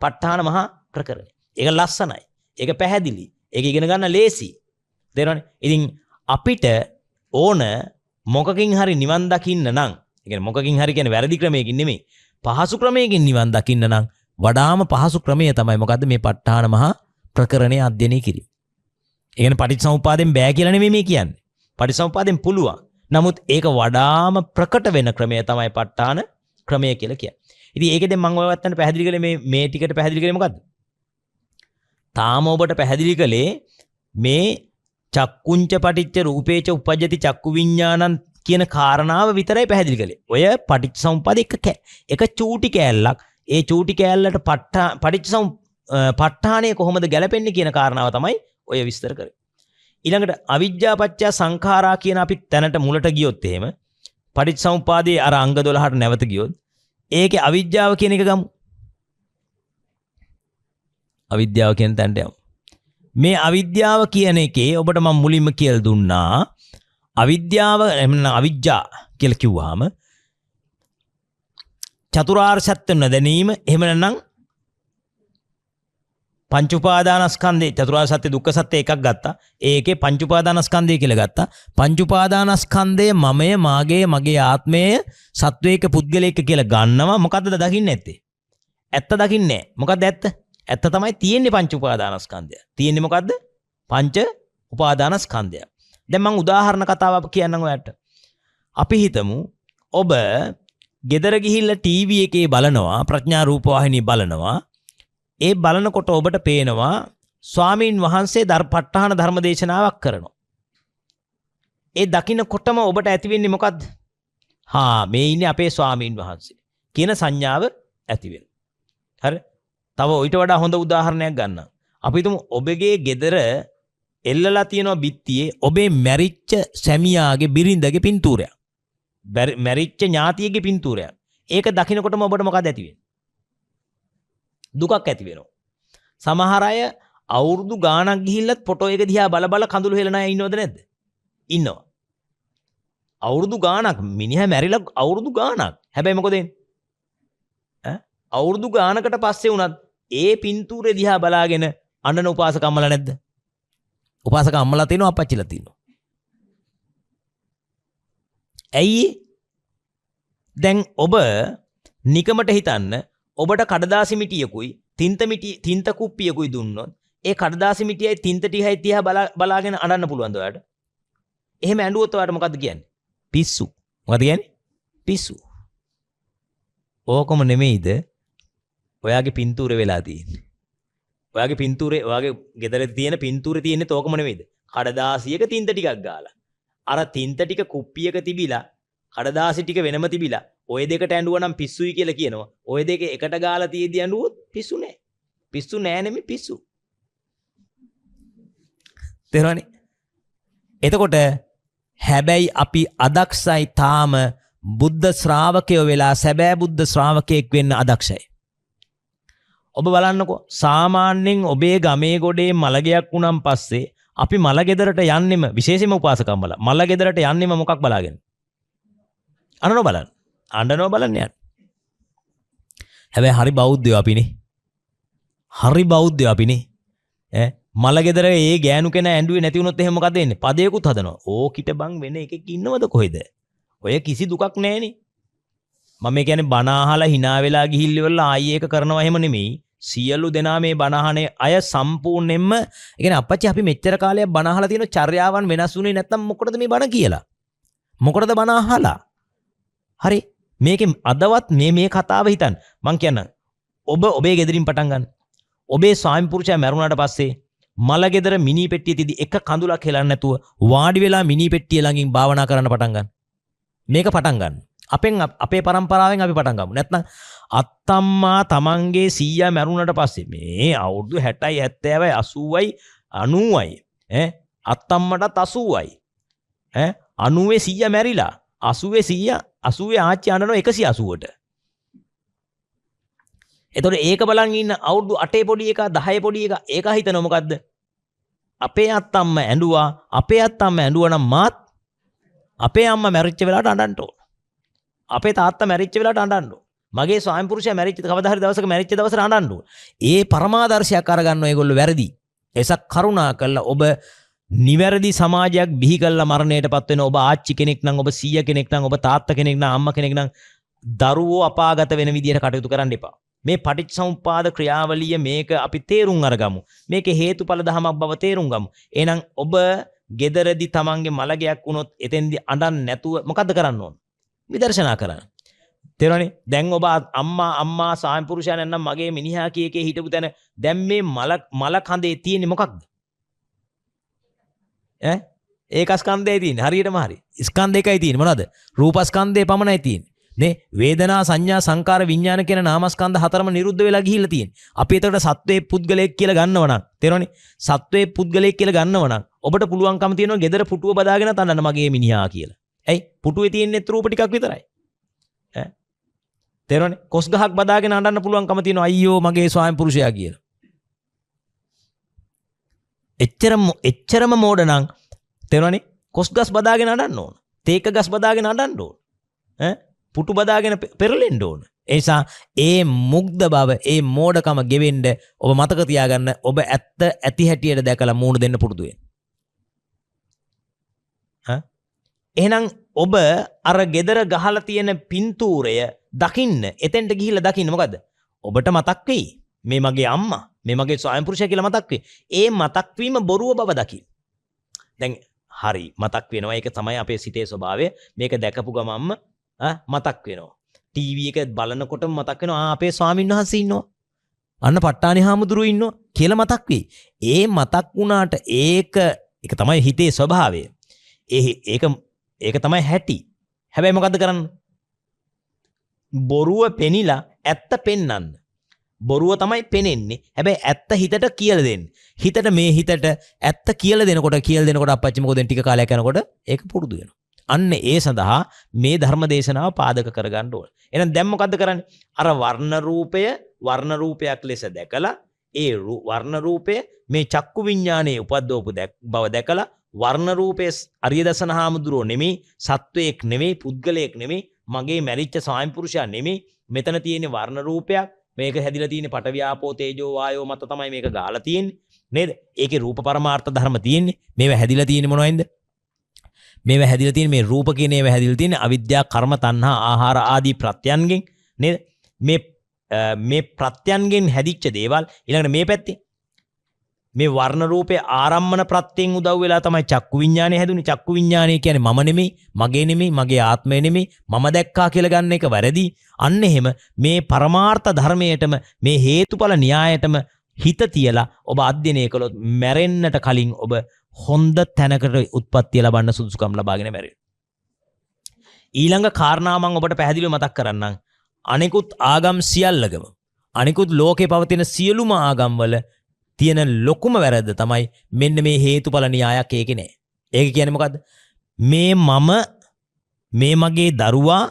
Speaker 1: ප ဋ ාණ මහා ප්‍රකරණය. ඒක ලස්සනයි. ඒක පැහැදිලි. ඒක ඉගෙන ගන්න ලේසි. තේරෙනවනේ? ඉතින් අපිට ඕන මොකකින් හරි නිවන් දකින්න නම්, ඒ කියන්නේ මොකකින් හරි කියන්නේ වැරදි ක්‍රමයකින් නෙමෙයි. පහසු ක්‍රමයකින් නිවන් දකින්න නම් වඩාම පහසු ක්‍රමය තමයි මොකද්ද? මේ ප ဋ ාණ මහා ප්‍රකරණය අධ්‍යයනය කිරීම. ඒ කියන්නේ පටිච්චසමුප්පාදයෙන් බෑ කියලා නෙමෙයි මේ කියන්නේ. පටිච්චසමුප්පාදයෙන් පුළුවන්. නමුත් ඒක වඩාම ප්‍රකට වෙන ක්‍රමය තමයි ප ဋ ාණ ක්‍රමය කියලා කියන්නේ. ඉතින් ඒකෙන් මම ඔය වත්තන්ට පැහැදිලි කළේ මේ ටිකට පැහැදිලි කළේ මොකද්ද? තාම ඔබට පැහැදිලි කළේ මේ චක්කුංච පටිච්ච රූපේච උපජ්ජති චක්කු විඥානං කියන කාරණාව විතරයි පැහැදිලි කළේ. ඔය පටිච්චසමුප්පාද එක චූටි කෑල්ලක්. ඒ චූටි කෑල්ලට ප ဋ ාණය කොහොමද ගැලපෙන්නේ කියන කාරණාව තමයි ඔය විස්තර කරේ. ඊළඟට අවිජ්ජා පත්‍ය සංඛාරා කියන අපි තැනට මුලට ගියොත් එහෙම පටිච්චසමුප්පාදයේ අර අංග 12ට නැවත ගියොත් ඒකේ අවිජ්ජාව කියන එක ගමු. අවිද්‍යාව කියන තැනට යමු. මේ අවිද්‍යාව කියන එකේ ඔබට මම මුලින්ම කියලා දුන්නා. අවිද්‍යාව එන්න අවිජ්ජා කියලා කිව්වහම චතුරාර්ය සත්‍ය නොදැනීම, එහෙම නැත්නම් පංච උපාදානස්කන්ධේ චතුරාර්ය සත්‍ය දුක්ඛ සත්‍ය එකක් ගත්තා. ඒකේ පංච උපාදානස්කන්ධය කියලා ගත්තා. පංච උපාදානස්කන්ධය මමය, මාගේ, මගේ ආත්මය, සත්වයක පුද්ගලයක කියලා ගන්නවා. මොකද්ද දකින්නේ නැත්තේ? ඇත්ත දකින්නේ නැහැ. මොකද්ද ඇත්ත? ඇත්ත තමයි තියෙන්නේ පංච උපාදානස්කන්ධය. තියෙන්නේ මොකද්ද? පංච උපාදානස්කන්ධය. දැන් මම උදාහරණ කතාවක් කියන්නම් ඔයාලට. අපි හිතමු ඔබ ගෙදර ගිහිල්ලා ටීවී එකේ බලනවා, ප්‍රඥා රූප වාහිනිය බලනවා. ඒ බලනකොට ඔබට පේනවා ස්වාමීන් වහන්සේ ප ဋ ාණ ධර්ම දේශනාවක් කරනවා. ඒ දකින්නකොටම ඔබට ඇති වෙන්නේ මොකද්ද? මේ ඉන්නේ අපේ ස්වාමීන් වහන්සේ කියන සංඥාව ඇති වෙනවා. හරි? තව ඊට වඩා හොඳ උදාහරණයක් ගන්නම්. අපි හිතමු ඔබගේ ගෙදර එල්ලලා තියෙන බිත්තියේ ඔබේ මැරිච්ච සැමියාගේ බිරිඳගේ පින්තූරයක්. මැරිච්ච ඥාතියගේ පින්තූරයක්. ඒක දකින්නකොටම ඔබට මොකද ඇති වෙන්නේ? දුකක් ඇති වෙනවා. සමහර අය අවුරුදු ගාණක් ගිහිල්ලත් ෆොටෝ එක දිහා බල කඳුළු හෙලන අය ඉන්නවද නැද්ද? ඉන්නවා. අවුරුදු ගාණක් මිනිහා මැරිලා අවුරුදු ගාණක්. හැබැයි මොකද වෙන්නේ? අවුරුදු ගානකට පස්සේ වුණත් ඒ පින්තූරේ දිහා බලාගෙන අඬන උපාසක අම්මලා නැද්ද? උපාසක අම්මලා තියෙනවා, අපච්චිලා තියෙනවා. ඇයි? දැන් ඔබ නිකමට හිතන්න ඔබට කඩදාසි මිටියකුයි තින්ත කුප්පියකුයි දුන්නොත් ඒ කඩදාසි මිටියයි තින්ත ටිකයි තියා බලාගෙන අඬන්න පුළුවන්ද ඔයාලට? එහෙම ඇඬුවොත් ඔයාලට මොකද්ද කියන්නේ? පිස්සු. මොකද කියන්නේ? පිස්සු. ඕකම නෙමෙයිද ඔයාගේ පින්තූරේ වෙලා තියෙන්නේ? ඔයාගේ පින්තූරේ, ඔයාගේ ගෙදර තියෙන පින්තූරේ තියෙන්නේ තෝකම නෙමෙයිද? කඩදාසියක තින්ත ටිකක් ගාලා. අර තින්ත ටික කුප්පියක තිබිලා, කඩදාසි ටික වෙනම තිබිලා, ඔය දෙකට ඇඬුවා නම් පිස්සුයි කියලා කියනවා. ඔය දෙක එකට ගාලා තියෙද්දි ඇඬුවොත් පිස්සු නෑ. පිස්සු නෑ නෙමෙයි පිස්සු. තේරුණානේ? එතකොට හැබැයි අපි අදක්ෂයි තාම බුද්ධ ශ්‍රාවකයෝ වෙලා සැබෑ බුද්ධ ශ්‍රාවකයෙක් වෙන්න අදක්ෂයි. ඔබ බලන්නකෝ සාමාන්‍යයෙන් ඔබේ ගමේ ගොඩේ මලගයක් වුණන් පස්සේ අපි මලගෙදරට යන්නෙම විශේෂයෙන්ම උපාසකම්මලා මලගෙදරට යන්නෙම මොකක් බලාගෙන? අඬනව බලන්න. අඬනව බලන්න යන්නේ. හැබැයි හරි බෞද්ධයෝ අපිනේ. හරි බෞද්ධයෝ අපිනේ. මලගෙදර ඒ ගෑනු කෙනා ඇඬුවේ නැති වුණොත් එහෙම මොකද වෙන්නේ? පදයකුත් හදනවා. ඕකිට බං වෙන එකෙක් ඉන්නවද කොහෙද? ඔය කිසි දුකක් නැහනේ. මම කියන්නේ බණ අහලා hina වෙලා ගිහිල්ලා ආයි ඒක කරනවා එහෙම නෙමෙයි. සියලු දෙනා මේ බණ අහනේ අය සම්පූර්ණයෙන්ම ඒ කියන්නේ අපච්චි අපි මෙච්චර කාලයක් බණ අහලා තියෙන චර්යාවන් වෙනස් වුණේ නැත්තම් මොකටද මේ බණ කියලා? මොකටද බණ අහලා? හරි මේකේ අදවත් මේ කතාව හිතන්න. මං කියන්න ඔබ ඔබේ ගෙදරින් පටන් ගන්න. ඔබේ ස්වාමි පුරුෂයා මැරුණාට පස්සේ මල ගෙදර මිනි පෙට්ටිය තියදී එක කඳුලක් හෙලන්න නැතුව වාඩි වෙලා මිනි පෙට්ටිය ළඟින් භාවනා කරන්න පටන් ගන්න. මේක පටන් ගන්න. අපේ පරම්පරාවෙන් අපි පටන් ගමු. නැත්නම් අත්තම්මා තමන්ගේ සීයා මැරුණාට පස්සේ මේ අවුරුදු 60යි 70යි 80යි 90යි අත්තම්මටත් 80යි 90 සීයා මැරිලා 80 සීයා 80 ආච්චි අඬනවා 180ට. එතකොට ඒක බලන් ඉන්න අවුරුදු 8 පොඩි එකා 10 පොඩි එකා ඒක හිතනවා මොකද්ද? අපේ අත්තම්ම ඇඬුවා නම් මාත් අපේ අම්මා මැරිච්ච වෙලාවට අඬන්න ඕන. අපේ තාත්තා මැරිච්ච වෙලාවට අඬන්න ඕන. මගේ ස්වාමි පුරුෂයා මැරිච්ච කවදා හරි දවසක මැරිච්ච දවසට අඬන්න ඕන. ඒ පරමාදර්ශයක් අරගන්න ඒගොල්ලෝ වැරදි. එසක් කරුණා කළා ඔබ නිවැරදි සමාජයක් බිහි කළා මරණයටපත් වෙන ඔබ ආච්චි කෙනෙක් නම් ඔබ සීයා කෙනෙක් නම් ඔබ තාත්තා කෙනෙක් නම් අම්මා කෙනෙක් නම් දරුවෝ අපාගත වෙන විදියට කටයුතු කරන්න එපා. මේ පටිච්චසමුප්පාද ක්‍රියාවලිය මේක අපි තේරුම් අරගමු. මේකේ හේතුඵල ධමයක් බව තේරුම් ගමු. එහෙනම් ඔබ ගෙදරදී තමන්ගේ මලගයක් වුණොත් එතෙන්දී අඬන්න නැතුව මොකද්ද කරන්න ඕන? විදර්ශනා කරන්න. තේරුණානේ? දැන් ඔබ අම්මා ස්වාමි පුරුෂයා නැත්නම් මගේ මිනිහා කීකේ හිටපු තැන දැන් මේ මල කඳේ තියෙන්නේ මොකක්ද? ඒක ස්කන්ධයයි තියෙන්නේ. හරියටම හරි. ස්කන්ධ එකයි තියෙන්නේ මොනවද? රූප ස්කන්ධය පමණයි තියෙන්නේ. නේ වේදනා සංඥා සංකාර විඥාන කියන නාමස්කන්ධ හතරම නිරුද්ධ වෙලා ගිහිල්ලා තියෙන්නේ. අපි එතකොට සත්වයේ පුද්ගලයෙක් කියලා ගන්නව නම් තේරෙනවනේ? සත්වයේ පුද්ගලයෙක් කියලා ගන්නව නම් ඔබට පුළුවන්කම තියෙනවා ගෙදර පුටුව බදාගෙන තනන්න මගේ මිනිහා කියලා. ඇයි? පුටුවේ තියෙන්නේ රූප ටිකක් විතරයි. තේරෙනවනේ? කොස් ගහක් බදාගෙන අඬන්න පුළුවන්කම තියෙනවා අයියෝ මගේ ස්වාමි පුරුෂයා කියලා. එච්චරම මෝඩ නම් තේරෙනවනේ? කොස් ගස් බදාගෙන අඬන්න ඕන. තේක ගස් බදාගෙන අඬන්න ඕන. පුටු බදාගෙන පෙරලෙන්න ඕන. ඒ නිසා ඒ මුග්ධ බව ඒ මෝඩකම ගෙවෙන්න ඔබ මතක තියාගන්න. ඔබ ඇත්ත ඇති හැටියට දැකලා මූණ දෙන්න පුරුදු වෙන්න. එහෙනම් ඔබ අර gedara ගහලා තියෙන පින්තූරය දකින්න එතෙන්ට ගිහිල්ලා දකින්න මොකද්ද? ඔබට මතක් වෙයි. මේ මගේ අම්මා, මේ මගේ ස්වාමි පුරුෂයා කියලා මතක් වෙයි. ඒ මතක් වීම බොරුව බව දකින්න. දැන් හරි මතක් වෙනවා. ඒක තමයි අපේ සිතේ ස්වභාවය. මේක දැකපු ගමන්ම මතක් වෙනවා. ටීවී එක බලනකොටම මතක් වෙනවා අපේ ස්වාමීන් වහන්සේ ඉන්නවා. අන්න පට්ටානි හාමුදුරුවෝ ඉන්නවා කියලා මතක් වෙයි. ඒ මතක් වුණාට ඒක තමයි හිතේ ස්වභාවය. ඒක තමයි හැටි. හැබැයි මොකද්ද කරන්නේ? බොරුව පෙනිලා ඇත්ත පෙන්වන්න. බොරුව තමයි පෙනෙන්නේ. හැබැයි ඇත්ත හිතට කියලා දෙන්න. හිතට ඇත්ත කියලා දෙනකොට අපච්චි මොකද ටික කාලයක් යනකොට ඒක පුරුදු වෙනවා. අන්න ඒ සඳහා මේ ධර්ම දේශනාව පාදක කරගන්න ඕන. එහෙනම් දැන් මොකද්ද කරන්නේ? අර වර්ණ රූපයක් ලෙස දැකලා ඒ වර්ණ රූපය මේ චක්කු විඥානයේ උපද්දවපු බව දැකලා වර්ණ රූපයේ අරිය දසන හාමුදුරුවෝ නෙමෙයි, සත්වයක් නෙමෙයි, පුද්ගලයෙක් නෙමෙයි, මගේ මැරිච්ච ස්වාමි පුරුෂයා නෙමෙයි. මෙතන තියෙන වර්ණ රූපයක්. මේක හැදිලා තියෙන්නේ පඨවි ආපෝ තේජෝ වායෝ මත තමයි මේක ගාලා තියෙන්නේ. නේද? ඒකේ රූප පරමාර්ථ ධර්ම තියෙන්නේ. මේවා හැදිලා තියෙන්නේ මොනවයින්ද? මේවා හැදිලා තියෙන්නේ මේ රූප කියන ඒවා හැදිලා තියෙන්නේ අවිද්‍යාව, කර්ම, තණ්හා, ආහාර ආදී ප්‍රත්‍යයන්ගෙන් නේද? මේ ප්‍රත්‍යයන්ගෙන් හැදිච්ච දේවල් ඊළඟට මේ පැත්තේ මේ වර්ණ රූපේ ආරම්මන ප්‍රත්‍යයෙන් උදව් වෙලා තමයි චක්කු විඥානය හැදුනේ. චක්කු විඥානය කියන්නේ මම නෙමෙයි, මගේ නෙමෙයි, මගේ ආත්මය නෙමෙයි, මම දැක්කා කියලා ගන්න එක වැරදි. අන්න එහෙම මේ පරමාර්ථ ධර්මයටම මේ හේතුඵල න්‍යායයටම හිත තියලා ඔබ අධ්‍යයනය කළොත් මැරෙන්නට කලින් ඔබ හොඳ තැනකට උත්පත්තිය ලබන්න සුදුසුකම් ලබාගෙන මැරෙන්න. ඊළඟ කාරණාව මම ඔබට පැහැදිලිව මතක් කරන්නම්. අනෙකුත් ආගම් සියල්ලගම අනිකුත් ලෝකේ පවතින සියලුම ආගම්වල තියෙන ලොකුම වැරද්ද තමයි මෙන්න මේ හේතුඵල න්‍යායක් ඒකේ නෑ. ඒක කියන්නේ මොකද්ද? මේ මගේ දරුවා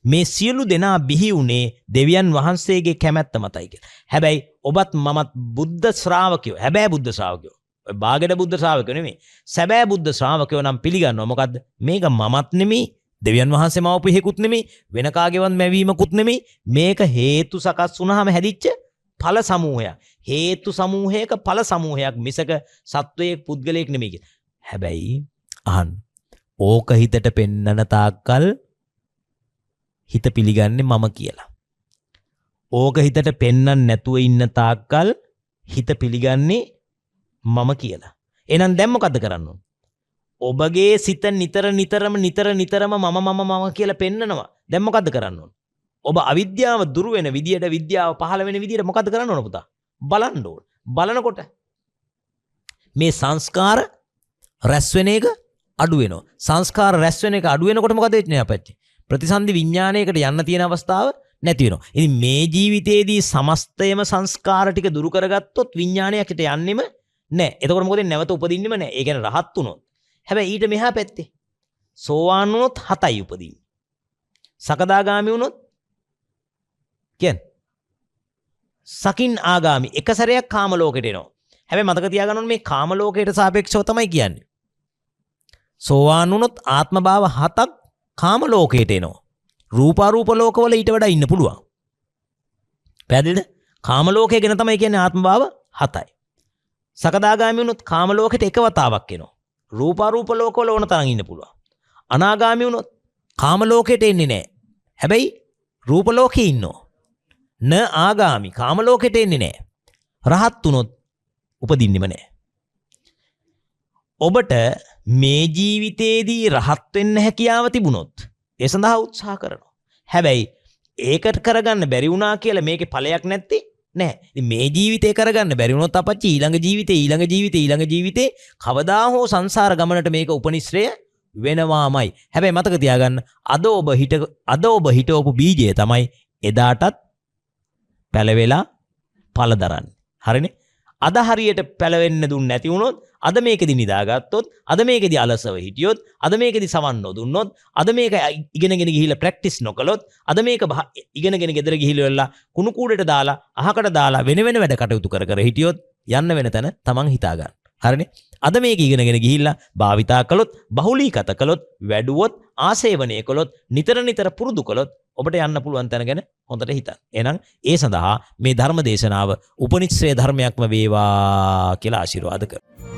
Speaker 1: මේ සියලු දෙනා බිහි වුණේ දෙවියන් වහන්සේගේ කැමැත්ත මතයි කියලා. හැබැයි ඔබත් මමත් බුද්ධ ශ්‍රාවකයෝ. හැබැයි බුද්ධ ශ්‍රාවකයෝ. ඔය බාගෙඩ බුද්ධ ශ්‍රාවකයෝ නෙමෙයි. සැබෑ බුද්ධ ශ්‍රාවකයෝ නම් පිළිගන්නවා. මොකද්ද? මේක මමත් නෙමෙයි. දෙවියන් වහන්සේ මවපු හේකුත් නෙමෙයි. වෙන කාගේවත් මැවීමකුත් නෙමෙයි. මේක හේතු සකස් වුණාම හැදිච්ච ඵල සමූහයක්. හේතු සමූහයක ඵල සමූහයක් මිසක සත්වයේ පුද්ගලයෙක් නෙමෙයි කියලා. හැබැයි අහන්න. ඕක හිතට පෙන්නන තාක්කල් හිත පිළිගන්නේ මම කියලා. ඕක හිතට පෙන්නන්න නැතුව ඉන්න තාක්කල් හිත පිළිගන්නේ මම කියලා. එහෙනම් දැන් මොකද්ද කරන්න ඕන? ඔබගේ සිත නිතරම මම කියලා පෙන්නනවා. දැන් මොකද්ද කරන්න ඕන? ඔබ අවිද්‍යාව දුරු වෙන විදියට විද්‍යාව පහළ වෙන විදියට මොකද්ද කරන්න ඕන පුතා? බලන්න ඕන. බලනකොට මේ සංස්කාර රැස් වෙන එක අඩු වෙනවා. සංස්කාර රැස් වෙන එක අඩු වෙනකොට මොකද වෙන්නේ අපච්චි? ප්‍රතිසන්දි විඥානයකට යන්න තියෙන අවස්ථාව නැති වෙනවා. ඉතින් මේ ජීවිතේදී සමස්තයම සංස්කාර ටික දුරු කරගත්තොත් විඥානයකට යන්නෙම නැහැ. එතකොට මොකද නැවත උපදින්නෙම නැහැ. ඒ කියන්නේ රහත් වුණොත්. හැබැයි ඊට මෙහා පැත්තේ සෝවාන් වුණොත් 7යි උපදින්නේ. සකදාගාමි වුණොත් කියන්නේ සකින් ආගාමි එක සැරයක් කාම ලෝකෙට එනවා. හැබැයි මතක තියාගන්න ඕනේ මේ කාම ලෝකයට සාපේක්ෂව තමයි කියන්නේ. සෝවාන් වුණොත් ආත්ම භාව 7ක් කාම ලෝකයට එනවා. රූපාරූප ලෝකවල ඊට වඩා ඉන්න පුළුවන්. පැහැදිලිද? කාම ලෝකය ගැන තමයි කියන්නේ ආත්ම භාව 7යි. සකදාගාමි වුණොත් කාම ලෝකෙට එක වතාවක් එනවා. රූපාරූප ලෝකවල ඕන තරම් ඉන්න පුළුවන්. අනාගාමි වුණොත් කාම ලෝකයට එන්නේ නැහැ. හැබැයි රූප ලෝකේ ඉන්නවා. න ආගාමි කාම ලෝකයට එන්නේ නැහැ. රහත් වුණොත් උපදින්නෙම නැහැ. ඔබට මේ ජීවිතේදී රහත් වෙන්න හැකියාව තිබුණොත් ඒ සඳහා උත්සාහ කරනවා. හැබැයි ඒකට කරගන්න බැරි වුණා කියලා මේකේ ඵලයක් නැත්තේ නැහැ. ඉතින් මේ ජීවිතේ කරගන්න බැරි වුණොත් අපච්චි ඊළඟ ජීවිතේ කවදා හෝ සංසාර ගමනට මේක උපනිශ්‍රය වෙනවාමයි. හැබැයි මතක තියාගන්න අද ඔබ හිටවපු බීජය තමයි එදාටත් පැලවෙලා ඵල දරන්නේ. හරිනේ? අද හරියට පැලවෙන්න දුන්නේ නැති වුණොත් අද මේකෙදි නිදාගත්තොත් අද මේකෙදි අලසව හිටියොත් අද මේකෙදි සවන් නොදුන්නොත් අද මේක ඉගෙනගෙන ගිහිල්ලා ප්‍රැක්ටිස් නොකළොත් අද මේක ඉගෙනගෙන ගෙදර ගිහිල්ලා කුණු කූඩේට දාලා අහකට දාලා වෙන වැඩ කටයුතු කර හිටියොත් යන්න වෙන තැන තමන් හිතා ගන්න. හරිනේ? අද මේක ඉගෙනගෙන ගිහිල්ලා භාවිතා කළොත් බහුලීගත කළොත් වැඩුවොත් ආසේවනය කළොත් නිතර පුරුදු කළොත් ඔබට යන්න පුළුවන් තැන ගැන හොඳට හිතන්න. එහෙනම් ඒ සඳහා මේ ධර්ම දේශනාව උපනිශ්‍රේ ධර්මයක්ම වේවා කියලා ආශිර්වාද කරනවා.